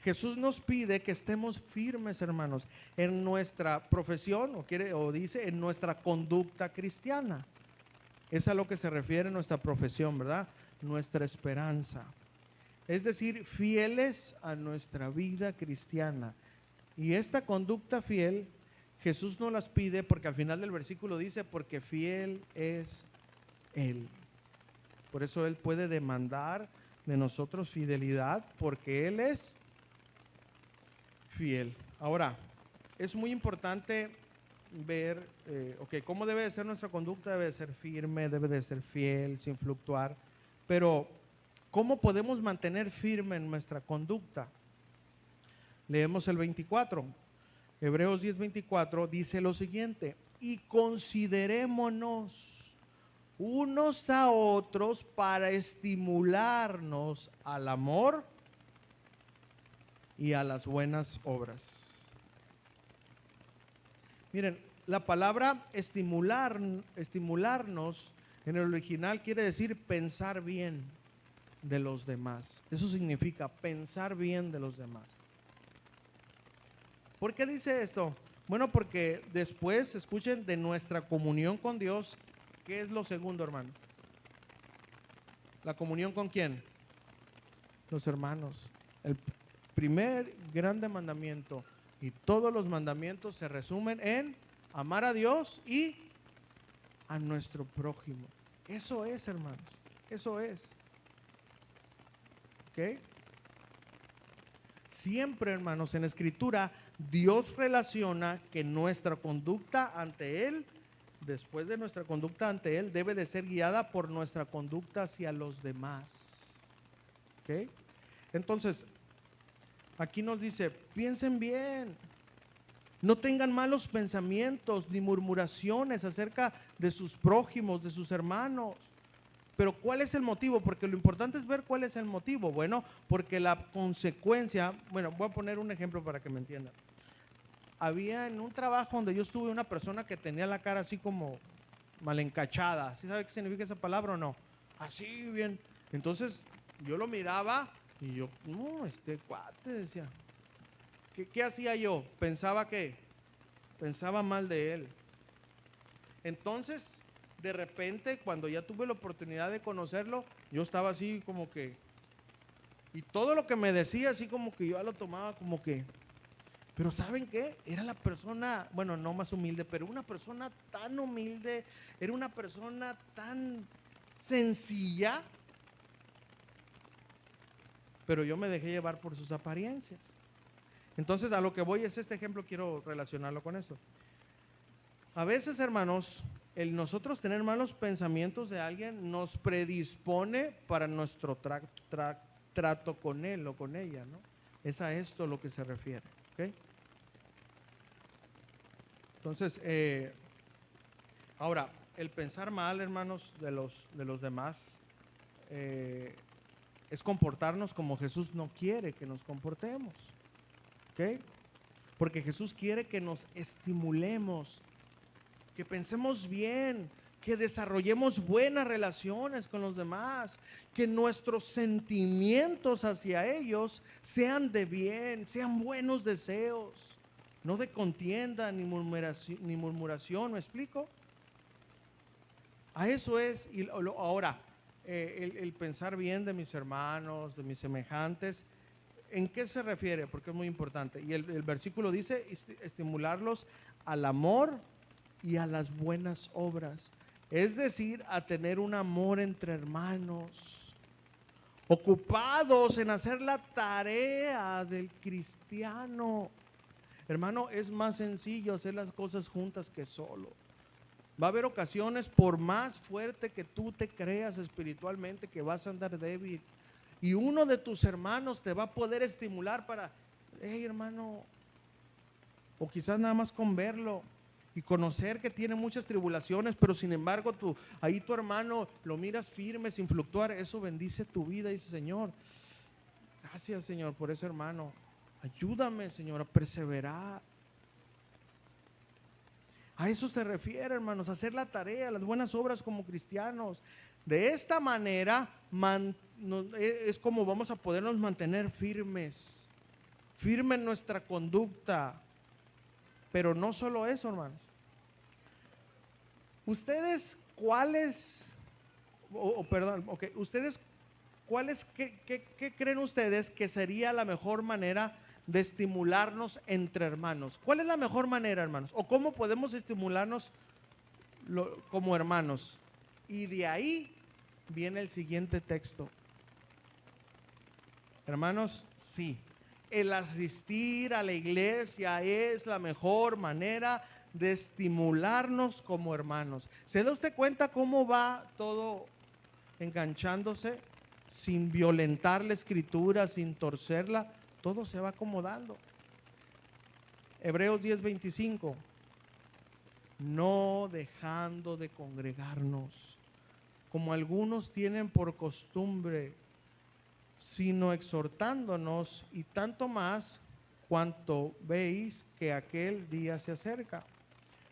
Jesús nos pide que estemos firmes, hermanos, en nuestra profesión, o dice, en nuestra conducta cristiana. Es a lo que se refiere nuestra profesión, ¿verdad? Nuestra esperanza. Es decir, fieles a nuestra vida cristiana. Y esta conducta fiel, Jesús nos las pide porque al final del versículo dice, porque fiel es Él. Por eso Él puede demandar de nosotros fidelidad, porque Él es fiel. Ahora, es muy importante ver, ¿cómo debe de ser nuestra conducta? Debe de ser firme, debe de ser fiel, sin fluctuar. Pero, ¿cómo podemos mantener firme en nuestra conducta? Leemos el 24. Hebreos 10:24 dice lo siguiente: y considerémonos unos a otros para estimularnos al amor y a las buenas obras. Miren, la palabra estimularnos en el original quiere decir pensar bien de los demás. Eso significa pensar bien de los demás. ¿Por qué dice esto? Bueno, porque después, escuchen, de nuestra comunión con Dios, ¿qué es lo segundo, hermanos? ¿La comunión con quién? Los hermanos. El primer grande mandamiento, y todos los mandamientos se resumen en amar a Dios y a nuestro prójimo. Eso es, hermanos, eso es. ¿Ok? Siempre, hermanos, en la Escritura, Dios relaciona que nuestra conducta ante Él, después de nuestra conducta ante Él, debe de ser guiada por nuestra conducta hacia los demás. ¿Ok? Entonces, aquí nos dice, piensen bien, no tengan malos pensamientos ni murmuraciones acerca de sus prójimos, de sus hermanos. Pero ¿cuál es el motivo? Porque lo importante es ver cuál es el motivo. Bueno, porque la consecuencia, bueno, voy a poner un ejemplo para que me entiendan. Había en un trabajo donde yo estuve una persona que tenía la cara así como mal encachada. ¿Sí sabe qué significa esa palabra o no? Así bien. Entonces yo lo miraba y yo, no, este cuate, decía. ¿Qué hacía yo? Pensaba mal de él. Entonces, de repente, cuando ya tuve la oportunidad de conocerlo, yo estaba así como que, y todo lo que me decía, así como que yo lo tomaba como que, pero ¿saben qué? Era la persona, bueno, no más humilde, pero una persona tan humilde, era una persona tan sencilla, pero yo me dejé llevar por sus apariencias. Entonces, a lo que voy es este ejemplo, quiero relacionarlo con esto. A veces, hermanos, el nosotros tener malos pensamientos de alguien nos predispone para nuestro trato con él o con ella, ¿no? Es a esto lo que se refiere, ¿ok? Entonces, ahora, el pensar mal, hermanos, de los demás, es comportarnos como Jesús no quiere que nos comportemos, ¿ok? Porque Jesús quiere que nos estimulemos, que pensemos bien, que desarrollemos buenas relaciones con los demás, que nuestros sentimientos hacia ellos sean de bien, sean buenos deseos, no de contienda ni murmuración, ¿me explico? A eso es, y ahora, el pensar bien de mis hermanos, de mis semejantes, ¿en qué se refiere? Porque es muy importante. Y el versículo dice, estimularlos al amor y a las buenas obras. Es decir, a tener un amor entre hermanos, ocupados en hacer la tarea del cristiano. Hermano, es más sencillo hacer las cosas juntas que solo. Va a haber ocasiones, por más fuerte que tú te creas espiritualmente, que vas a andar débil. Y uno de tus hermanos te va a poder estimular para, hey hermano, o quizás nada más con verlo y conocer que tiene muchas tribulaciones, pero sin embargo ahí tu hermano lo miras firme, sin fluctuar, eso bendice tu vida. Dice, Señor, gracias Señor por ese hermano, ayúdame Señor a perseverar. A eso se refiere, hermanos, a hacer la tarea, las buenas obras como cristianos. De esta manera es como vamos a podernos mantener firmes en nuestra conducta. Pero no solo eso, hermanos. Ustedes, ¿qué creen ustedes que sería la mejor manera de estimularnos entre hermanos? ¿Cuál es la mejor manera, hermanos? ¿O cómo podemos estimularnos como hermanos? Y de ahí viene el siguiente texto. Hermanos, sí, el asistir a la iglesia es la mejor manera de estimularnos como hermanos. ¿Se da usted cuenta cómo va todo enganchándose sin violentar la escritura, sin torcerla? Todo se va acomodando. Hebreos 10:25, no dejando de congregarnos, como algunos tienen por costumbre, sino exhortándonos, y tanto más cuanto veis que aquel día se acerca.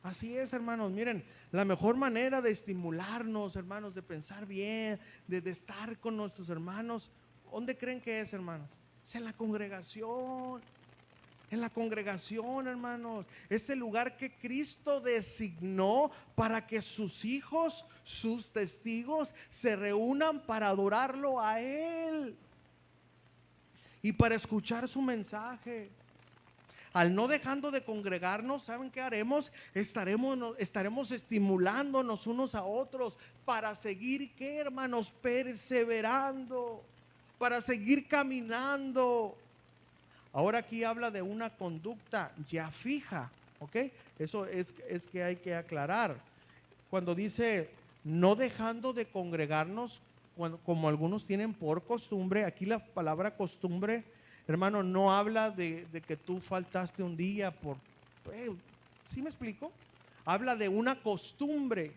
Así es, hermanos, miren, la mejor manera de estimularnos, hermanos, de pensar bien, de estar con nuestros hermanos, ¿dónde creen que es, hermanos? Es en la congregación. En la congregación, hermanos, es el lugar que Cristo designó para que sus hijos, sus testigos, se reúnan para adorarlo a Él y para escuchar su mensaje. Al no dejando de congregarnos, ¿saben qué haremos? Estaremos estimulándonos unos a otros para seguir, ¿qué, hermanos? Perseverando, para seguir caminando. Ahora aquí habla de una conducta ya fija, ¿ok? Eso es que hay que aclarar. Cuando dice no dejando de congregarnos, como algunos tienen por costumbre, aquí la palabra costumbre, hermano, no habla de que tú faltaste un día por, ¿sí me explico? Habla de una costumbre,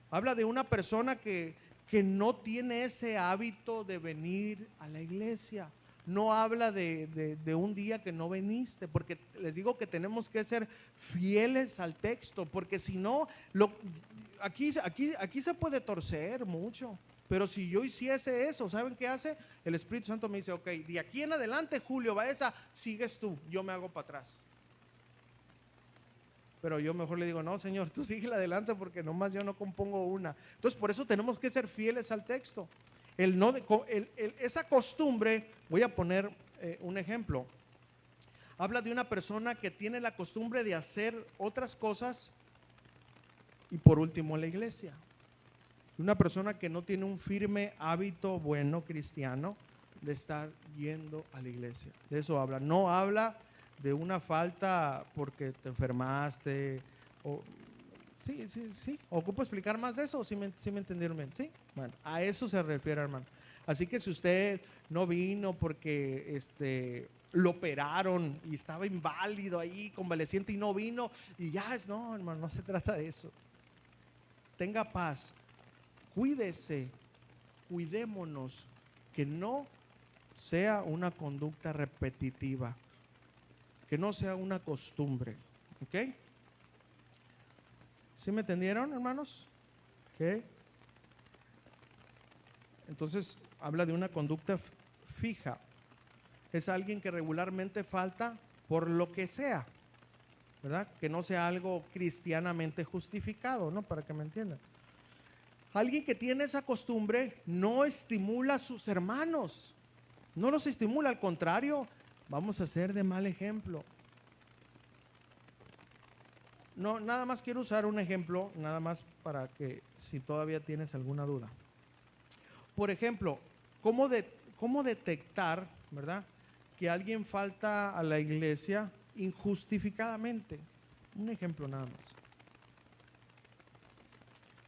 habla de una persona que no tiene ese hábito de venir a la iglesia. No habla de un día que no viniste, porque les digo que tenemos que ser fieles al texto, porque si no, aquí se puede torcer mucho. Pero si yo hiciese eso, ¿saben qué hace? El Espíritu Santo me dice, ok, de aquí en adelante, Julio Baeza, sigues tú, yo me hago para atrás. Pero yo mejor le digo, no, Señor, tú sigue adelante porque nomás yo no compongo una. Entonces, por eso tenemos que ser fieles al texto. Esa costumbre, voy a poner un ejemplo. Habla de una persona que tiene la costumbre de hacer otras cosas y por último la iglesia. Una persona que no tiene un firme hábito bueno cristiano de estar yendo a la iglesia. De eso habla. No habla de una falta porque te enfermaste o... Sí. ¿Ocupo explicar más de eso? ¿Sí me entendieron bien? Sí. Bueno, a eso se refiere, hermano. Así que si usted no vino porque lo operaron y estaba inválido ahí, convaleciente y no vino y ya no, hermano, no se trata de eso. tenga paz, cuídese, cuidémonos, que no sea una conducta repetitiva, que no sea una costumbre, ¿ok? ¿Sí me entendieron, hermanos? ¿Ok? Entonces, habla de una conducta fija. Es alguien que regularmente falta por lo que sea, ¿verdad? Que no sea algo cristianamente justificado, ¿no? Para que me entiendan. Alguien que tiene esa costumbre no estimula a sus hermanos, no los estimula, al contrario, vamos a ser de mal ejemplo. No, nada más quiero usar un ejemplo, nada más para que si todavía tienes alguna duda. Por ejemplo, ¿cómo detectar, verdad, que alguien falta a la iglesia injustificadamente? Un ejemplo nada más.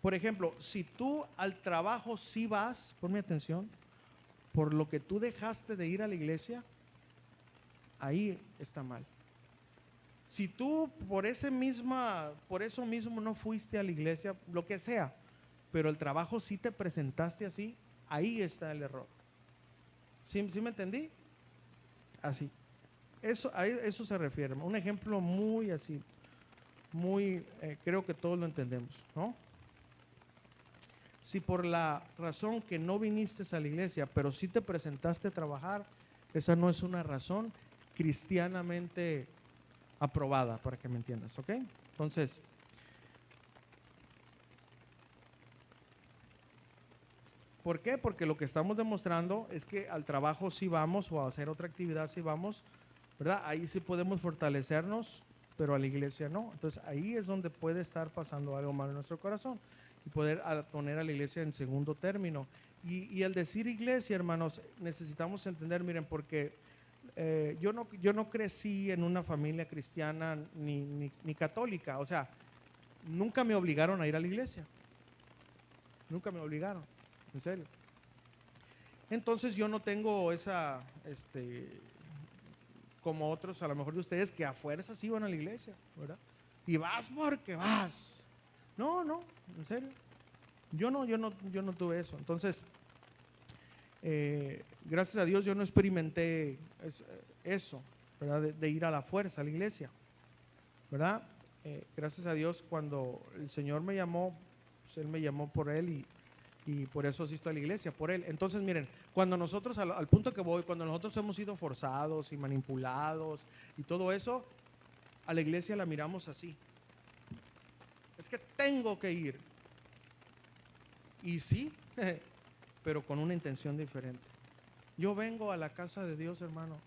Por ejemplo, si tú al trabajo sí vas, ponme atención, por lo que tú dejaste de ir a la iglesia, ahí está mal. Si tú por eso mismo no fuiste a la iglesia, lo que sea, pero el trabajo sí te presentaste así, ahí está el error. ¿Sí me entendí? Así. A eso se refiere. Un ejemplo muy así, creo que todos lo entendemos, ¿no? Si por la razón que no viniste a la iglesia, pero sí te presentaste a trabajar, esa no es una razón cristianamente aprobada, para que me entiendas, ¿ok? Entonces, ¿por qué? Porque lo que estamos demostrando es que al trabajo sí vamos, o a hacer otra actividad sí vamos, ¿verdad? Ahí sí podemos fortalecernos, pero a la iglesia no. Entonces ahí es donde puede estar pasando algo mal en nuestro corazón y poder poner a la iglesia en segundo término. Y al decir iglesia, hermanos, necesitamos entender, miren, porque yo no crecí en una familia cristiana ni católica, o sea, nunca me obligaron a ir a la iglesia, nunca me obligaron, en serio. Entonces yo no tengo esa, como otros a lo mejor de ustedes, que a fuerzas iban a la iglesia, ¿verdad? Y vas porque vas. No, en serio. Yo no tuve eso. Entonces, gracias a Dios yo no experimenté eso, ¿verdad? De ir a la fuerza a la iglesia, ¿verdad? Gracias a Dios, cuando el Señor me llamó, pues Él me llamó por Él y por eso asisto a la iglesia, por Él. Entonces, miren, cuando nosotros, al punto que voy, cuando nosotros hemos sido forzados y manipulados y todo eso, a la iglesia la miramos así. Es que tengo que ir. Y sí, pero con una intención diferente. Yo vengo a la casa de Dios, hermano,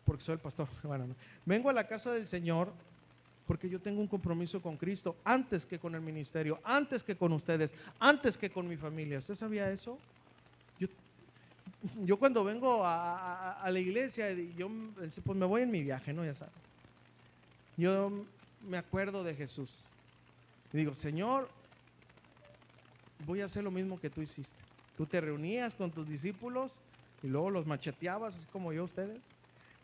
porque soy el pastor. Bueno, no. Vengo a la casa del Señor porque yo tengo un compromiso con Cristo antes que con el ministerio, antes que con ustedes, antes que con mi familia. ¿Usted sabía eso? Yo cuando vengo a la iglesia, yo pues me voy en mi viaje, ¿no? Ya saben. Yo me acuerdo de Jesús. Y digo, Señor, voy a hacer lo mismo que tú hiciste. Tú te reunías con tus discípulos y luego los macheteabas, así como yo ustedes.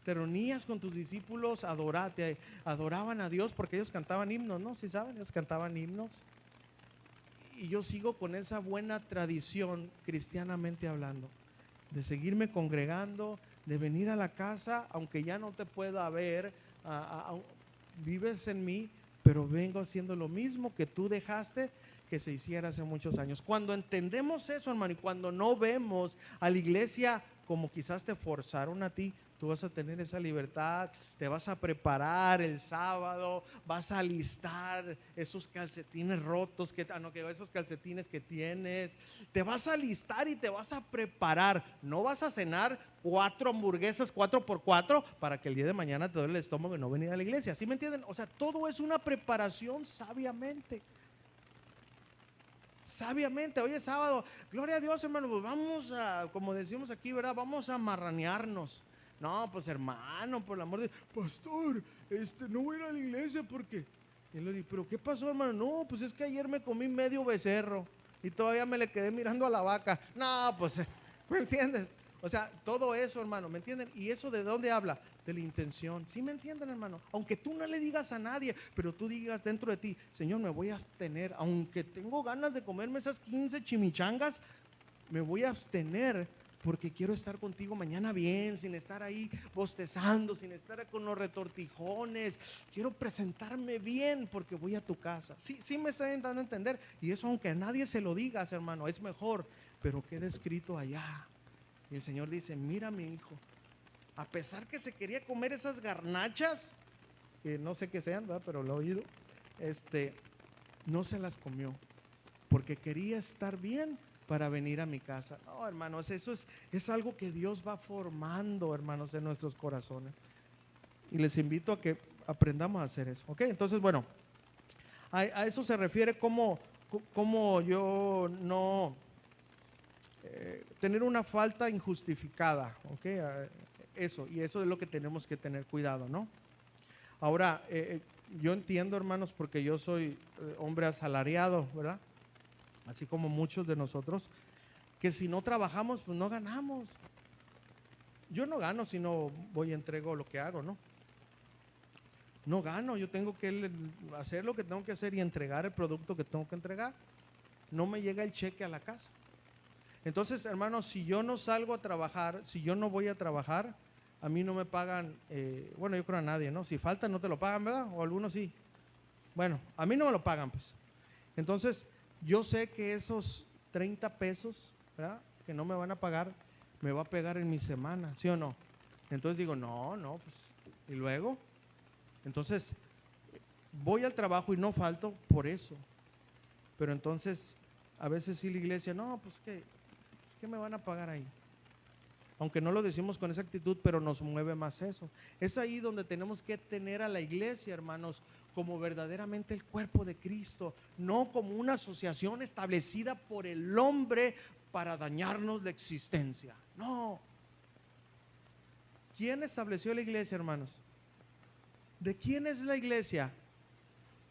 Te reunías con tus discípulos, adoraban a Dios porque ellos cantaban himnos, ¿no? ¿Sí saben? Ellos cantaban himnos. Y yo sigo con esa buena tradición, cristianamente hablando, de seguirme congregando, de venir a la casa, aunque ya no te pueda ver, vives en mí, pero vengo haciendo lo mismo que tú dejaste que se hiciera hace muchos años. Cuando entendemos eso, hermano, y cuando no vemos a la iglesia como quizás te forzaron a ti, tú vas a tener esa libertad, te vas a preparar el sábado, vas a alistar esos calcetines rotos, esos calcetines que tienes, te vas a alistar y te vas a preparar. No vas a cenar 4 hamburguesas 4x4 para que el día de mañana te duele el estómago y no venir a la iglesia. ¿Sí me entienden? O sea, todo es una preparación sabiamente. Sabiamente, hoy es sábado, gloria a Dios, hermano, pues vamos a, como decimos aquí, ¿verdad? Vamos a marranearnos. No, pues hermano, por el amor de Dios, pastor, no voy a ir a la iglesia porque, y le digo, pero ¿qué pasó, hermano? No, pues es que ayer me comí medio becerro y todavía me le quedé mirando a la vaca. No, pues, ¿me entiendes? O sea, todo eso, hermano, ¿me entienden? ¿Y eso de dónde habla? De la intención. ¿Sí me entienden, hermano? Aunque tú no le digas a nadie, pero tú digas dentro de ti, Señor, me voy a abstener, aunque tengo ganas de comerme esas 15 chimichangas, me voy a abstener porque quiero estar contigo mañana bien, sin estar ahí bostezando, sin estar con los retortijones. Quiero presentarme bien porque voy a tu casa. Sí, sí me están dando a entender. Y eso aunque a nadie se lo digas, hermano, es mejor, pero queda escrito allá. Y el Señor dice, mira mi hijo, a pesar que se quería comer esas garnachas, que no sé qué sean, ¿verdad? Pero lo he oído, no se las comió, porque quería estar bien para venir a mi casa. No, hermanos, eso es algo que Dios va formando, hermanos, en nuestros corazones. Y les invito a que aprendamos a hacer eso, ¿ok? Entonces, bueno, a eso se refiere como yo no... tener una falta injustificada, ¿ok? Eso, y eso es lo que tenemos que tener cuidado, ¿no? Ahora, yo entiendo, hermanos, porque yo soy hombre asalariado, ¿verdad? Así como muchos de nosotros, que si no trabajamos, pues no ganamos. Yo no gano si no voy y entrego lo que hago, ¿no? No gano, yo tengo que hacer lo que tengo que hacer y entregar el producto que tengo que entregar. No me llega el cheque a la casa. Entonces, hermanos, si yo no salgo a trabajar, si yo no voy a trabajar, a mí no me pagan, bueno, yo creo a nadie, ¿no? Si falta no te lo pagan, ¿verdad? O algunos sí. Bueno, a mí no me lo pagan, pues. Entonces, yo sé que esos 30 pesos, ¿verdad?, que no me van a pagar, me va a pegar en mi semana, ¿sí o no? Entonces digo, no, pues, ¿y luego? Entonces, voy al trabajo y no falto por eso. Pero entonces, a veces sí la iglesia, no, pues, ¿qué me van a pagar ahí? Aunque no lo decimos con esa actitud, pero nos mueve más eso. Es ahí donde tenemos que tener a la iglesia, hermanos, como verdaderamente el cuerpo de Cristo, no como una asociación establecida por el hombre para dañarnos la existencia. No. ¿Quién estableció la iglesia, hermanos? ¿De quién es la iglesia?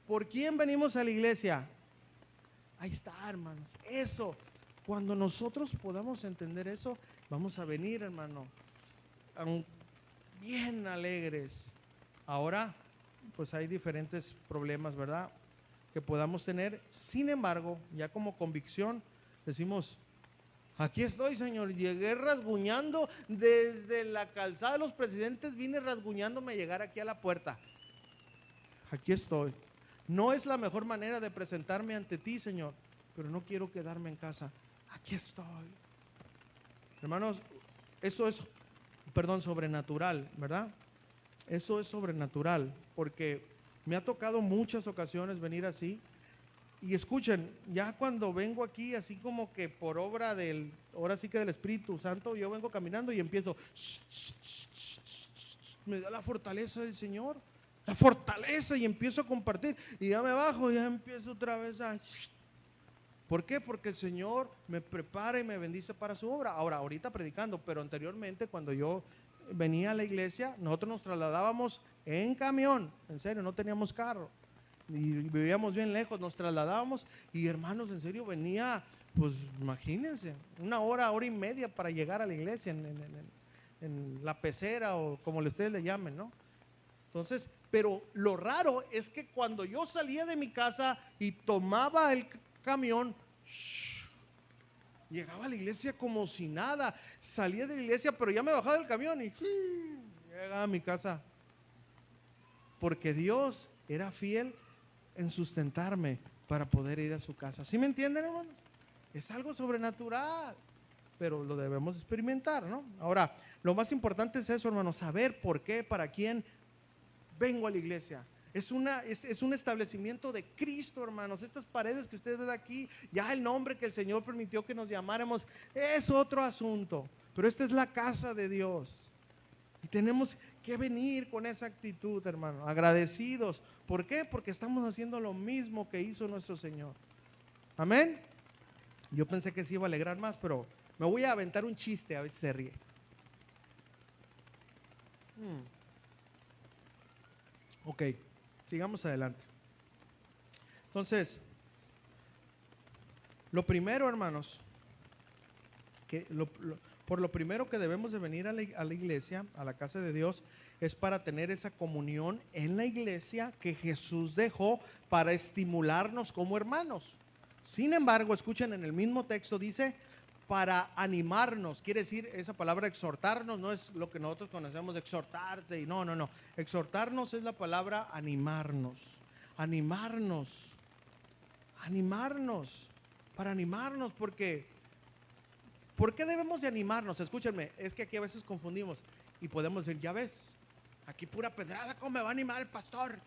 ¿Por quién venimos a la iglesia? Ahí está, hermanos. Eso, cuando nosotros podamos entender eso, vamos a venir, hermano, bien alegres. Ahora, pues hay diferentes problemas, ¿verdad?, que podamos tener. Sin embargo, ya como convicción, decimos, aquí estoy, Señor, llegué rasguñando desde la calzada de los Presidentes, vine rasguñándome a llegar aquí a la puerta. Aquí estoy. No es la mejor manera de presentarme ante ti, Señor, pero no quiero quedarme en casa. Aquí estoy. Hermanos, eso es, sobrenatural, ¿verdad? Eso es sobrenatural, porque me ha tocado muchas ocasiones venir así. Y escuchen, ya cuando vengo aquí, así como que por obra ahora sí que del Espíritu Santo, yo vengo caminando y empiezo, me da la fortaleza del Señor, la fortaleza, y empiezo a compartir, y ya me bajo, ya empiezo otra vez a... ¿Por qué? Porque el Señor me prepara y me bendice para su obra. Ahora, ahorita predicando, pero anteriormente cuando yo venía a la iglesia, nosotros nos trasladábamos en camión, en serio, no teníamos carro, y vivíamos bien lejos, nos trasladábamos, y hermanos, en serio, venía, pues imagínense, 1 hora, hora y media para llegar a la iglesia, en la pecera, o como ustedes le llamen, ¿no? Entonces, pero lo raro es que cuando yo salía de mi casa y tomaba el camión, llegaba a la iglesia como si nada. Salía de la iglesia, pero ya me bajaba del camión y llegaba a mi casa, porque Dios era fiel en sustentarme para poder ir a su casa. ¿Sí me entienden, hermanos? Es algo sobrenatural, pero lo debemos experimentar, ¿no? Ahora, lo más importante es eso, hermanos, saber por qué, para quién vengo a la iglesia. Es un establecimiento de Cristo, hermanos. Estas paredes que ustedes ven aquí, ya el nombre que el Señor permitió que nos llamáramos, es otro asunto, pero esta es la casa de Dios. Y tenemos que venir con esa actitud, hermano, agradecidos. ¿Por qué? Porque estamos haciendo lo mismo que hizo nuestro Señor. Amén. Yo pensé que se iba a alegrar más, pero me voy a aventar un chiste, a ver si se ríe. Ok, sigamos adelante. Entonces, lo primero, hermanos, por lo primero que debemos de venir a la iglesia, a la casa de Dios, es para tener esa comunión en la iglesia que Jesús dejó para estimularnos como hermanos. Sin embargo, escuchen, en el mismo texto dice para animarnos. Quiere decir, esa palabra exhortarnos no es lo que nosotros conocemos de exhortarte, y no. Exhortarnos es la palabra animarnos, para animarnos, porque ¿por qué debemos de animarnos? Escúchenme, es que aquí a veces confundimos y podemos decir, ya ves, aquí pura pedrada, ¿cómo me va a animar el pastor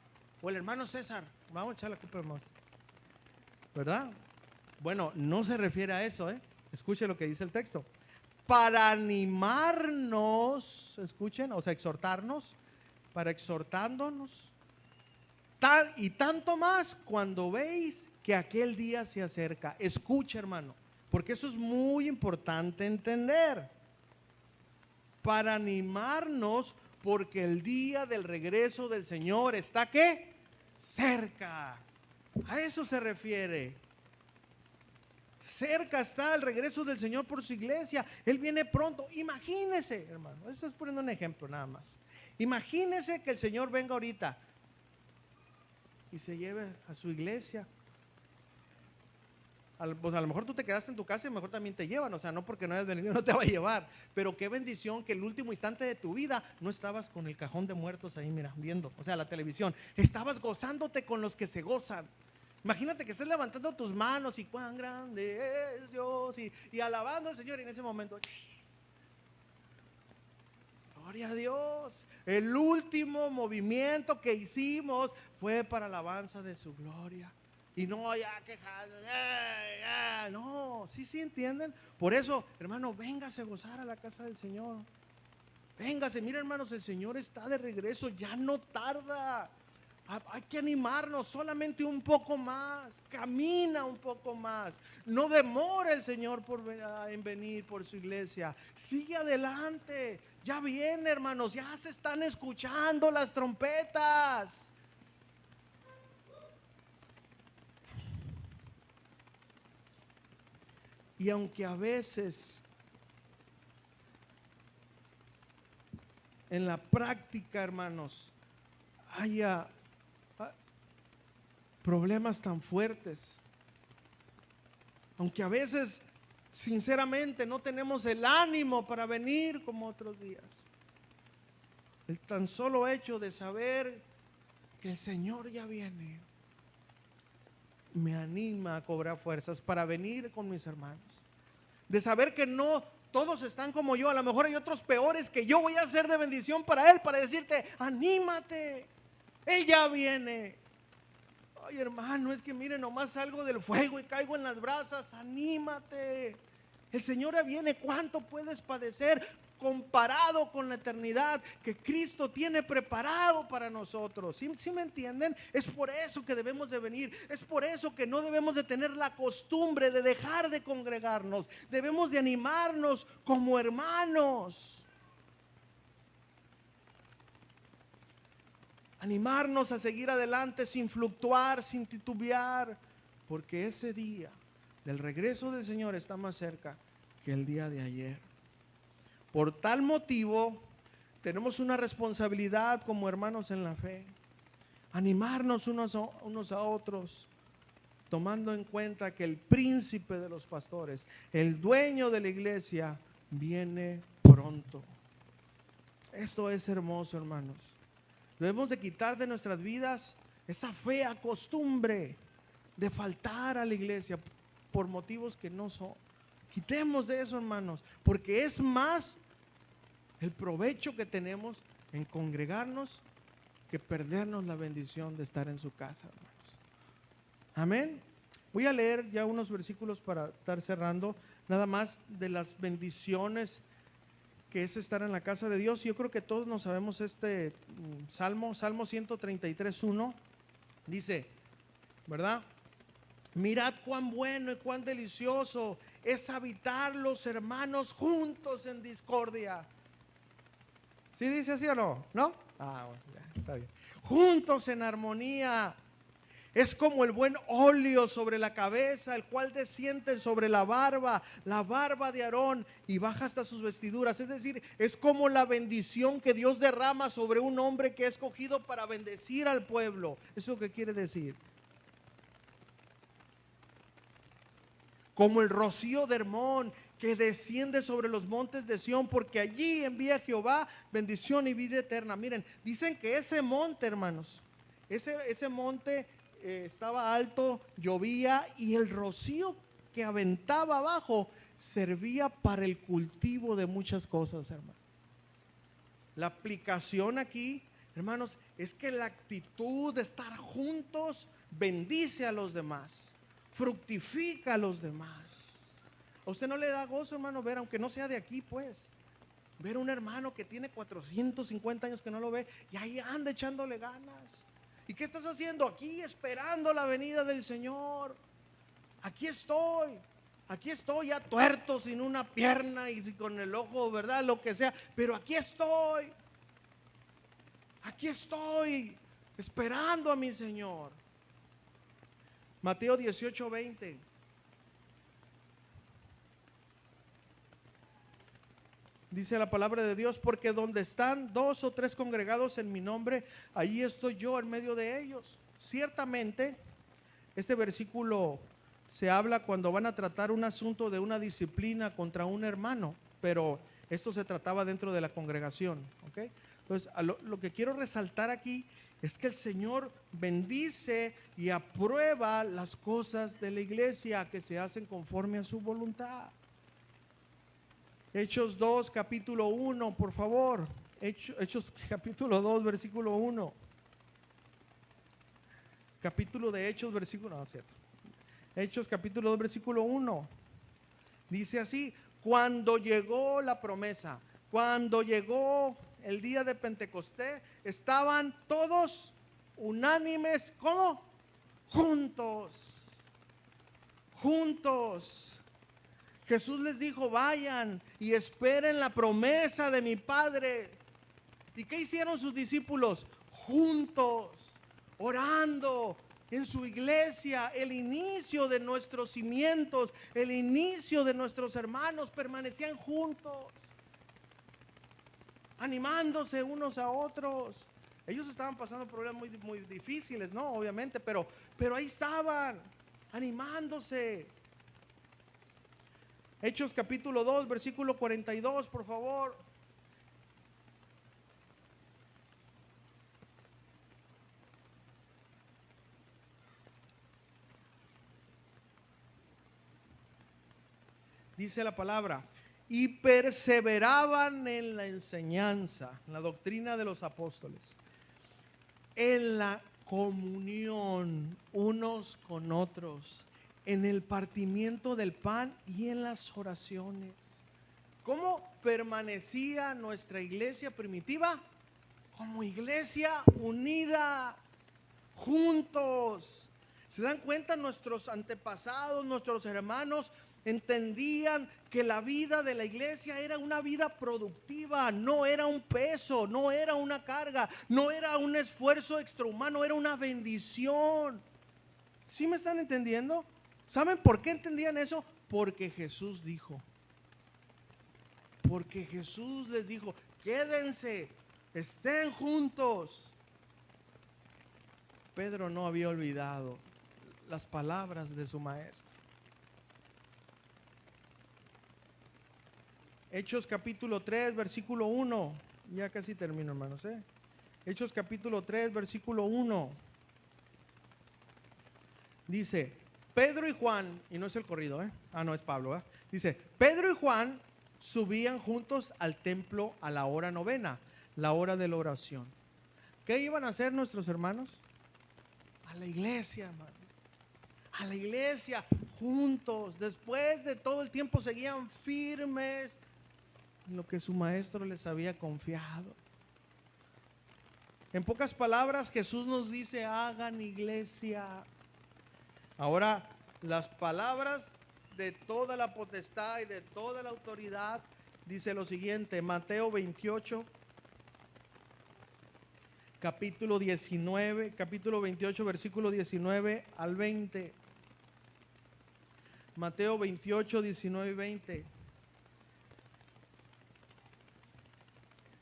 o el hermano César? Vamos a echar la culpa más, ¿verdad? Bueno, no se refiere a eso, Escuchen lo que dice el texto. Para animarnos, escuchen, o sea, exhortarnos, para exhortándonos, y tanto más cuando veis que aquel día se acerca. Escucha, hermano, porque eso es muy importante entender. Para animarnos, porque el día del regreso del Señor está, ¿qué? Cerca. A eso se refiere. Cerca está el regreso del Señor por su iglesia. Él viene pronto. Imagínese, hermano, eso es poniendo un ejemplo nada más. Imagínese que el Señor venga ahorita y se lleve a su iglesia. Pues a lo mejor tú te quedaste en tu casa y a lo mejor también te llevan. O sea, no porque no hayas venido no te va a llevar. Pero qué bendición que el último instante de tu vida no estabas con el cajón de muertos ahí, mira, viendo, o sea, la televisión. Estabas gozándote con los que se gozan. Imagínate que estés levantando tus manos y cuán grande es Dios y alabando al Señor, y en ese momento, gloria a Dios. El último movimiento que hicimos fue para alabanza de su gloria. Y no ya quejando, no, sí entienden. Por eso, hermano, véngase a gozar a la casa del Señor. Véngase, mira, hermanos, el Señor está de regreso, ya no tarda. Hay que animarnos solamente un poco más, camina un poco más, no demora el Señor en venir por su iglesia, sigue adelante, ya viene, hermanos, ya se están escuchando las trompetas. Y aunque a veces en la práctica, hermanos, haya problemas tan fuertes, aunque a veces sinceramente no tenemos el ánimo para venir como otros días, el tan solo hecho de saber que el Señor ya viene me anima a cobrar fuerzas para venir con mis hermanos, de saber que no todos están como yo, a lo mejor hay otros peores, que yo voy a ser de bendición para él, para decirte, anímate, él ya viene. Ay, hermano, es que mire, nomás salgo del fuego y caigo en las brasas. Anímate, el Señor ya viene. ¿Cuánto puedes padecer comparado con la eternidad que Cristo tiene preparado para nosotros? ¿Sí me entienden? Es por eso que debemos de venir. Es por eso que no debemos de tener la costumbre de dejar de congregarnos. Debemos de animarnos como hermanos. Animarnos a seguir adelante sin fluctuar, sin titubear, porque ese día del regreso del Señor está más cerca que el día de ayer. Por tal motivo, tenemos una responsabilidad como hermanos en la fe, animarnos unos a otros, tomando en cuenta que el príncipe de los pastores, el dueño de la iglesia, viene pronto. Esto es hermoso, hermanos. Debemos de quitar de nuestras vidas esa fea costumbre de faltar a la iglesia por motivos que no son. Quitemos de eso, hermanos, porque es más el provecho que tenemos en congregarnos que perdernos la bendición de estar en su casa, hermanos. Amén. Voy a leer ya unos versículos para estar cerrando, nada más de las bendiciones que es estar en la casa de Dios. Yo creo que todos nos sabemos este Salmo 133:1, dice, ¿verdad? Mirad cuán bueno y cuán delicioso es habitar los hermanos juntos en discordia. ¿Sí dice así o no? ¿No? Bueno, ya, está bien. Juntos en armonía. Es como el buen óleo sobre la cabeza, el cual desciende sobre la barba de Aarón y baja hasta sus vestiduras. Es decir, es como la bendición que Dios derrama sobre un hombre que ha escogido para bendecir al pueblo. ¿Eso qué quiere decir? Como el rocío de Hermón que desciende sobre los montes de Sión, porque allí envía Jehová bendición y vida eterna. Miren, dicen que ese monte, hermanos, ese monte estaba alto, llovía, y el rocío que aventaba abajo servía para el cultivo de muchas cosas, hermanos. La aplicación aquí, hermanos, es que la actitud de estar juntos bendice a los demás, fructifica a los demás. ¿A usted no le da gozo, hermano, ver, aunque no sea de aquí, pues, ver un hermano que tiene 450 años que no lo ve y ahí anda echándole ganas? ¿Y qué estás haciendo? Aquí esperando la venida del Señor. Aquí estoy ya tuerto, sin una pierna y con el ojo, ¿verdad? Lo que sea, pero aquí estoy esperando a mi Señor. Mateo 18:20. Dice la palabra de Dios, porque donde están 2 o 3 congregados en mi nombre, ahí estoy yo en medio de ellos. Ciertamente, este versículo se habla cuando van a tratar un asunto de una disciplina contra un hermano, pero esto se trataba dentro de la congregación, ¿ok? Entonces, lo que quiero resaltar aquí es que el Señor bendice y aprueba las cosas de la iglesia que se hacen conforme a su voluntad. Hechos 2, capítulo 1, por favor. Hechos capítulo 2, versículo 1. Capítulo de Hechos, versículo, no, cierto. Hechos capítulo 2, versículo 1. Dice así: cuando llegó la promesa, cuando llegó el día de Pentecostés, estaban todos unánimes, ¿cómo? Juntos. Jesús les dijo: vayan y esperen la promesa de mi Padre. ¿Y qué hicieron sus discípulos? Juntos, orando en su iglesia. El inicio de nuestros cimientos, el inicio de nuestros hermanos permanecían juntos, animándose unos a otros. Ellos estaban pasando problemas muy, muy difíciles, ¿no? Obviamente, pero ahí estaban, animándose. Hechos capítulo 2, versículo 42, por favor. Dice la palabra: y perseveraban en la enseñanza, en la doctrina de los apóstoles, en la comunión unos con otros, en el partimiento del pan y en las oraciones. ¿Cómo permanecía nuestra iglesia primitiva? Como iglesia unida, juntos. ¿Se dan cuenta? Nuestros antepasados, nuestros hermanos entendían que la vida de la iglesia era una vida productiva, no era un peso, no era una carga, no era un esfuerzo extrahumano, era una bendición. ¿Sí me están entendiendo? ¿Saben por qué entendían eso? Porque Jesús dijo. Porque Jesús les dijo: quédense, estén juntos. Pedro no había olvidado las palabras de su maestro. Hechos capítulo 3, versículo 1. Ya casi termino, hermanos. Hechos capítulo 3, versículo 1. Dice: Pedro y Juan, y no es el corrido, no es Pablo, dice: Pedro y Juan subían juntos al templo a la hora novena, la hora de la oración. ¿Qué iban a hacer nuestros hermanos? A la iglesia, hermano. A la iglesia, juntos. Después de todo el tiempo seguían firmes en lo que su maestro les había confiado. En pocas palabras, Jesús nos dice: hagan iglesia. Ahora, las palabras de toda la potestad y de toda la autoridad, dice lo siguiente, Mateo 28, capítulo 19, capítulo 28, versículo 19 al 20. Mateo 28, 19 y 20.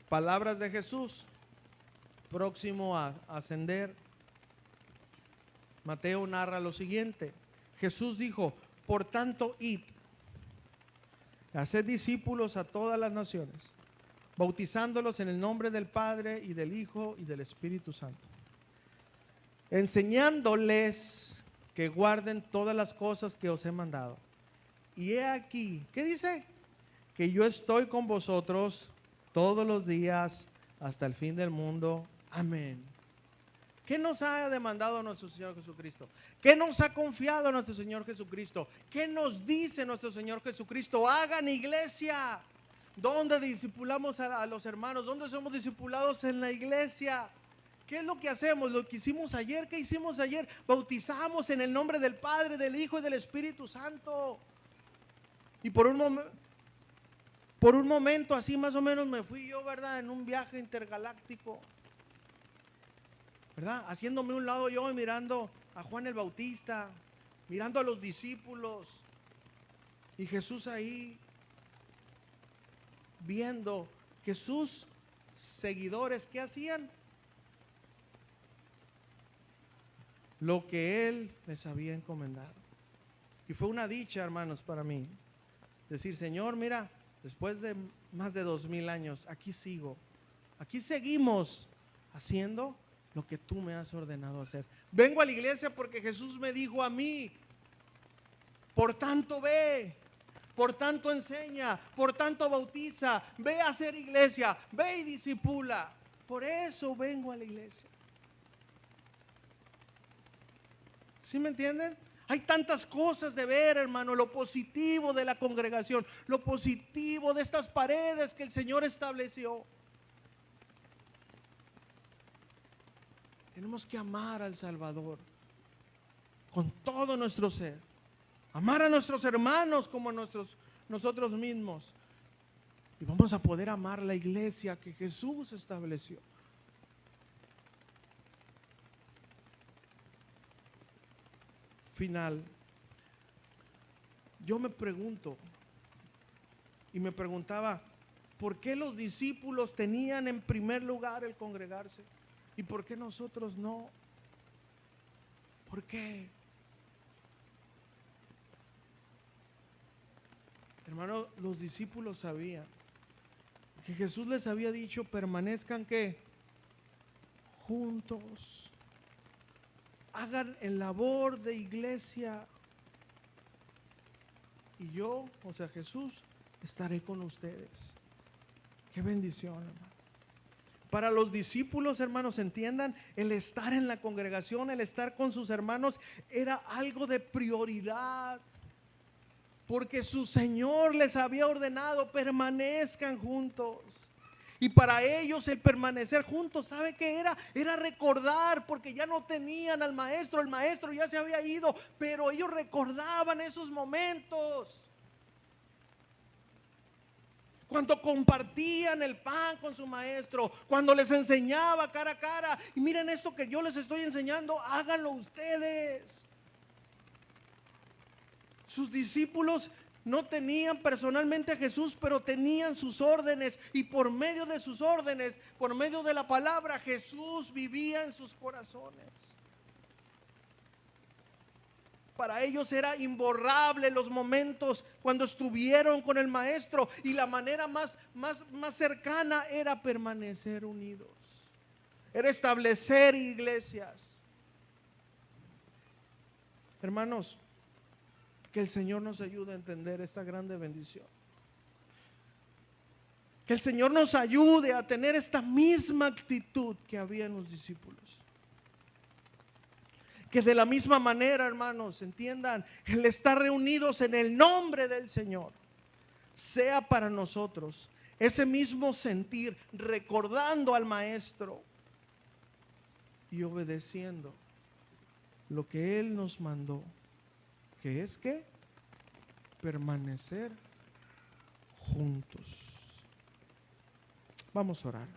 Palabras de Jesús, próximo a ascender. Mateo narra lo siguiente. Jesús dijo: por tanto, id, haced discípulos a todas las naciones, bautizándolos en el nombre del Padre y del Hijo y del Espíritu Santo, enseñándoles que guarden todas las cosas que os he mandado. Y he aquí, ¿qué dice? Que yo estoy con vosotros todos los días hasta el fin del mundo. Amén. ¿Qué nos ha demandado nuestro Señor Jesucristo? ¿Qué nos ha confiado nuestro Señor Jesucristo? ¿Qué nos dice nuestro Señor Jesucristo? Hagan iglesia. ¿Dónde discipulamos a los hermanos? ¿Dónde somos discipulados? En la iglesia. ¿Qué es lo que hacemos? Lo que hicimos ayer. ¿Qué hicimos ayer? Bautizamos en el nombre del Padre, del Hijo y del Espíritu Santo. Y por un momento así más o menos me fui yo, ¿verdad? En un viaje intergaláctico, ¿verdad? Haciéndome un lado yo y mirando a Juan el Bautista, mirando a los discípulos, y Jesús ahí viendo que sus seguidores, ¿qué hacían? Lo que Él les había encomendado. Y fue una dicha, hermanos, para mí decir: Señor, mira, después de más de 2000 años, aquí sigo, aquí seguimos haciendo lo que tú me has ordenado hacer. Vengo a la iglesia porque Jesús me dijo a mí: por tanto ve, por tanto enseña, por tanto bautiza, ve a hacer iglesia, ve y discipula. Por eso vengo a la iglesia. ¿Sí me entienden? Hay tantas cosas de ver, hermano, lo positivo de la congregación, lo positivo de estas paredes que el Señor estableció. Tenemos que amar al Salvador con todo nuestro ser, amar a nuestros hermanos como a nosotros mismos, y vamos a poder amar la iglesia que Jesús estableció. Final. Yo me pregunto y me preguntaba: ¿por qué los discípulos tenían en primer lugar el congregarse? ¿Y por qué nosotros no? ¿Por qué? Hermano, los discípulos sabían que Jesús les había dicho: permanezcan, ¿qué? Juntos. Hagan el labor de iglesia. Y yo, o sea, Jesús, estaré con ustedes. Qué bendición, hermano. Para los discípulos, hermanos, entiendan, el estar en la congregación, el estar con sus hermanos, era algo de prioridad. Porque su Señor les había ordenado: permanezcan juntos. Y para ellos el permanecer juntos, ¿sabe qué era? Era recordar, porque ya no tenían al maestro, el maestro ya se había ido, pero ellos recordaban esos momentos. Cuando compartían el pan con su maestro, cuando les enseñaba cara a cara: y miren esto que yo les estoy enseñando, háganlo ustedes. Sus discípulos no tenían personalmente a Jesús, pero tenían sus órdenes, y por medio de sus órdenes, por medio de la palabra, Jesús vivía en sus corazones. Para ellos era imborrable los momentos cuando estuvieron con el maestro, y la manera más cercana era permanecer unidos, era establecer iglesias. Hermanos, que el Señor nos ayude a entender esta grande bendición. Que el Señor nos ayude a tener esta misma actitud que había en los discípulos. Que de la misma manera, hermanos, entiendan, el estar reunidos en el nombre del Señor sea para nosotros ese mismo sentir, recordando al Maestro y obedeciendo lo que Él nos mandó, que es que permanecer juntos. Vamos a orar.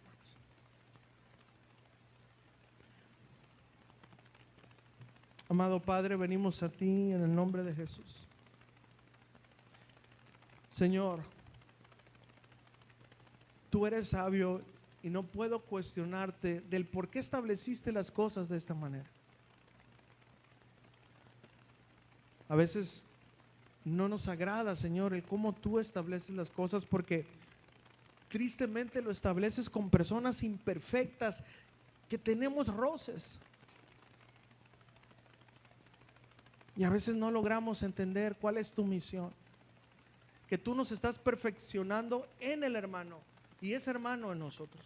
Amado Padre, venimos a ti en el nombre de Jesús. Señor, tú eres sabio y no puedo cuestionarte del por qué estableciste las cosas de esta manera. A veces no nos agrada, Señor, el cómo tú estableces las cosas, porque tristemente lo estableces con personas imperfectas que tenemos roces. Y a veces no logramos entender cuál es tu misión. Que tú nos estás perfeccionando en el hermano y ese hermano en nosotros.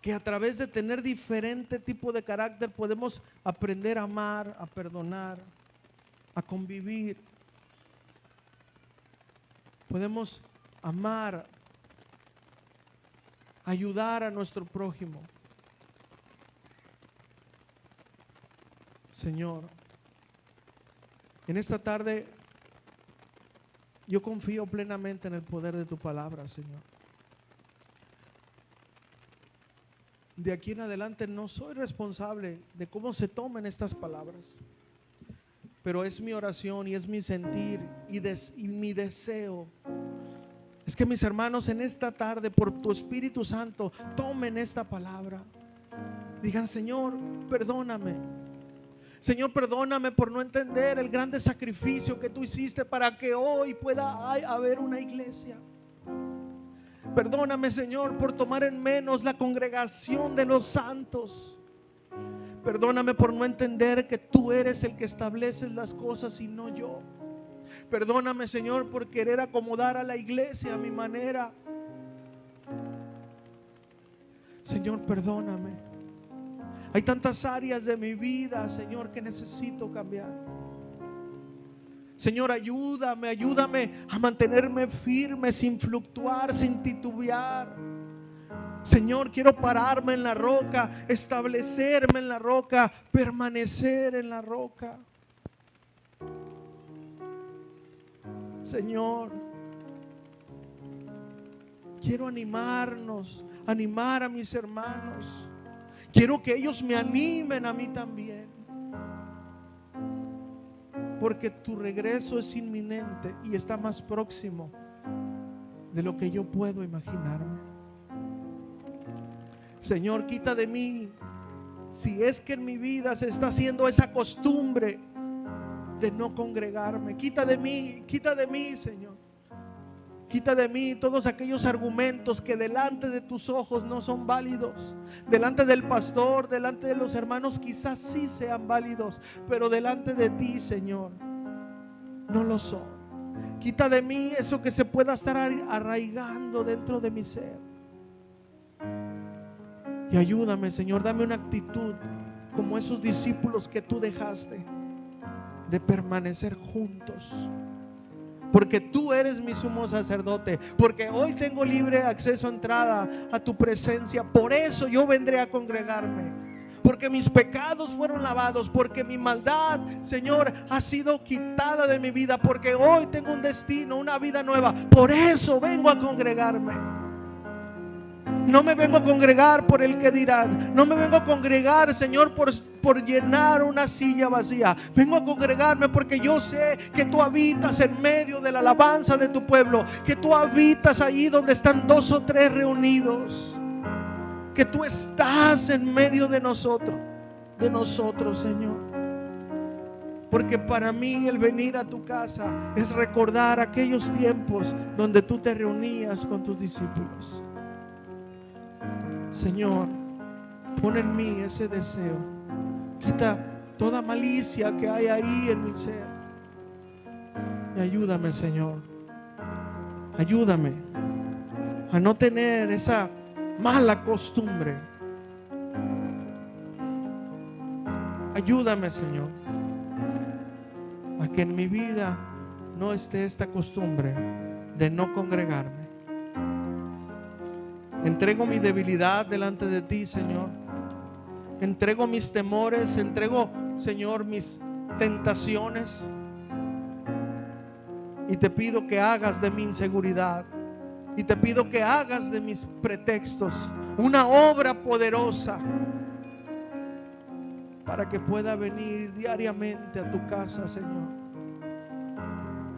Que a través de tener diferente tipo de carácter podemos aprender a amar, a perdonar, a convivir. Podemos amar, ayudar a nuestro prójimo. Señor, en esta tarde yo confío plenamente en el poder de tu palabra, Señor. De aquí en adelante no soy responsable de cómo se tomen estas palabras, pero es mi oración y es mi sentir y mi deseo. Es que mis hermanos en esta tarde, por tu Espíritu Santo, tomen esta palabra. Digan: Señor, perdóname. Señor, perdóname por no entender el grande sacrificio que tú hiciste para que hoy pueda haber una iglesia. Perdóname, Señor, por tomar en menos la congregación de los santos. Perdóname por no entender que tú eres el que estableces las cosas y no yo. Perdóname, Señor, por querer acomodar a la iglesia a mi manera. Señor, perdóname. Hay tantas áreas de mi vida, Señor, que necesito cambiar. Señor, ayúdame a mantenerme firme, sin fluctuar, sin titubear. Señor, quiero pararme en la roca, establecerme en la roca, permanecer en la roca. Señor, quiero animar a mis hermanos. Quiero que ellos me animen a mí también, porque tu regreso es inminente y está más próximo de lo que yo puedo imaginarme. Señor, quita de mí, si es que en mi vida se está haciendo esa costumbre de no congregarme, quita de mí, Señor. Quita de mí todos aquellos argumentos que delante de tus ojos no son válidos. Delante del pastor, delante de los hermanos quizás sí sean válidos, pero delante de ti, Señor, no lo son. Quita de mí eso que se pueda estar arraigando dentro de mi ser. Y ayúdame, Señor, dame una actitud como esos discípulos que tú dejaste, de permanecer juntos. Porque tú eres mi sumo sacerdote, porque hoy tengo libre acceso a entrada a tu presencia. Por eso yo vendré a congregarme, porque mis pecados fueron lavados, porque mi maldad, Señor, ha sido quitada de mi vida, porque hoy tengo un destino, una vida nueva. Por eso vengo a congregarme. No me vengo a congregar por el que dirán. No me vengo a congregar, Señor, por llenar una silla vacía. Vengo a congregarme porque yo sé que tú habitas en medio de la alabanza de tu pueblo, que tú habitas ahí donde están 2 o 3 reunidos, que tú estás en medio de nosotros, Señor. Porque para mí el venir a tu casa es recordar aquellos tiempos donde tú te reunías con tus discípulos. Señor, pon en mí ese deseo. Quita toda malicia que hay ahí en mi ser. Y ayúdame, Señor. Ayúdame a no tener esa mala costumbre. Ayúdame, Señor, a que en mi vida no esté esta costumbre de no congregarme. Entrego mi debilidad delante de ti, Señor. Entrego mis temores, entrego, Señor, mis tentaciones. Y te pido que hagas de mi inseguridad, y te pido que hagas de mis pretextos una obra poderosa. para que pueda venir diariamente a tu casa, Señor,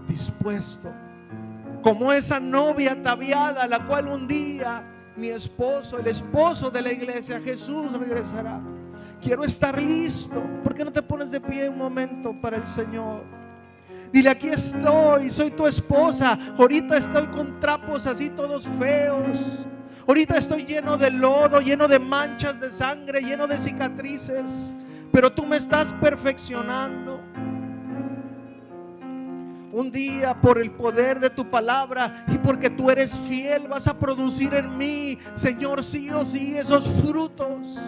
dispuesto, como esa novia ataviada, la cual un día mi esposo, el esposo de la iglesia, Jesús, regresará. Quiero estar listo. ¿Por qué no te pones de pie un momento para el Señor? Dile: aquí estoy, soy tu esposa. Ahorita estoy con trapos así todos feos. Ahorita estoy lleno de lodo, lleno de manchas de sangre, lleno de cicatrices, pero tú me estás perfeccionando. Un día, por el poder de tu palabra y porque tú eres fiel, vas a producir en mí, Señor, sí o sí, esos frutos.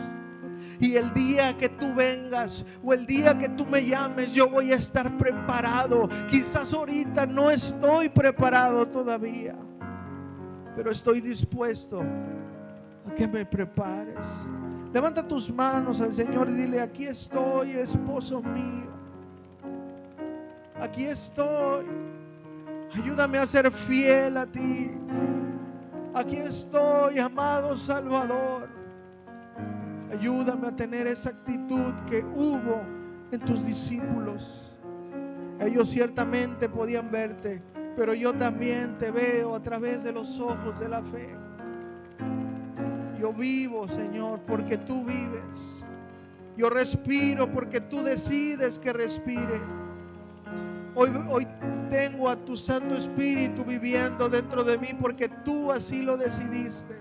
Y el día que tú vengas o el día que tú me llames, yo voy a estar preparado. Quizás ahorita no estoy preparado todavía, pero estoy dispuesto a que me prepares. Levanta tus manos al Señor y dile: aquí estoy, esposo mío. Aquí estoy. Ayúdame a ser fiel a ti. Aquí estoy, amado Salvador. Ayúdame a tener esa actitud que hubo en tus discípulos. Ellos ciertamente podían verte, pero yo también te veo a través de los ojos de la fe. Yo vivo, Señor, porque tú vives. Yo respiro porque tú decides que respire. Hoy tengo a tu Santo Espíritu viviendo dentro de mí porque tú así lo decidiste.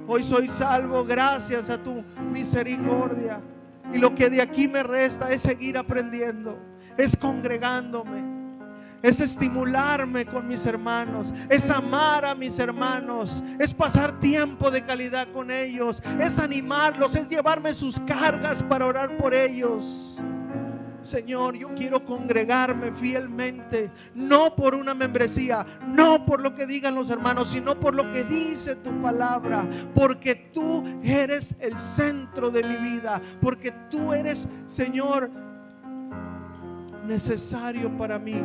Hoy soy salvo gracias a tu misericordia. Y lo que de aquí me resta es seguir aprendiendo, es congregándome, es estimularme con mis hermanos, es amar a mis hermanos, es pasar tiempo de calidad con ellos, es animarlos, es llevarme sus cargas para orar por ellos. Señor, yo quiero congregarme fielmente, no por una membresía, no por lo que digan los hermanos, sino por lo que dice tu palabra, porque tú eres el centro de mi vida, porque tú eres, Señor, necesario para mí.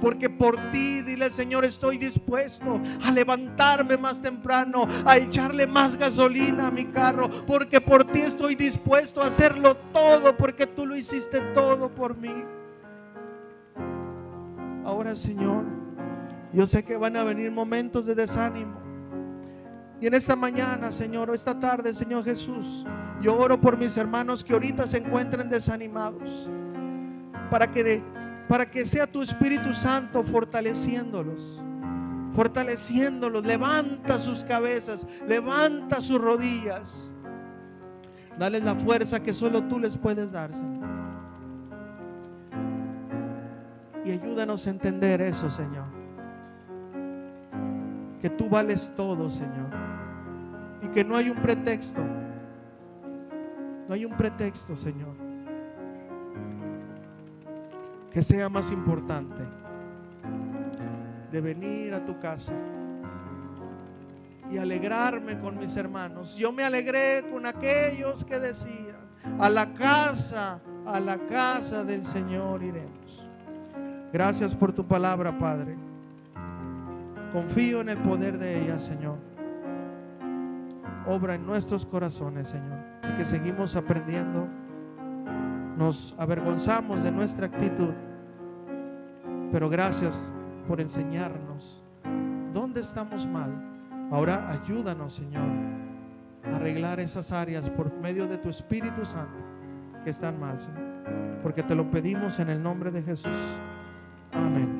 Porque por ti, dile al Señor, estoy dispuesto a levantarme más temprano, a echarle más gasolina a mi carro, porque por ti estoy dispuesto a hacerlo todo, porque tú lo hiciste todo por mí. Ahora, Señor, yo sé que van a venir momentos de desánimo, y en esta mañana, Señor, o esta tarde, Señor Jesús, yo oro por mis hermanos que ahorita se encuentren desanimados, para que sea tu Espíritu Santo fortaleciéndolos. Levanta sus cabezas, levanta sus rodillas, dales la fuerza que solo tú les puedes dar, Señor. Y ayúdanos a entender eso, Señor, que tú vales todo, Señor, y que no hay un pretexto, Señor, que sea más importante de venir a tu casa y alegrarme con mis hermanos. Yo me alegré con aquellos que decían: a la casa del Señor iremos. Gracias por tu palabra, Padre. Confío en el poder de ella, Señor. Obra en nuestros corazones, Señor, porque seguimos aprendiendo. Nos avergonzamos de nuestra actitud, pero gracias por enseñarnos dónde estamos mal. Ahora ayúdanos, Señor, a arreglar esas áreas por medio de tu Espíritu Santo que están mal, Señor, porque te lo pedimos en el nombre de Jesús. Amén.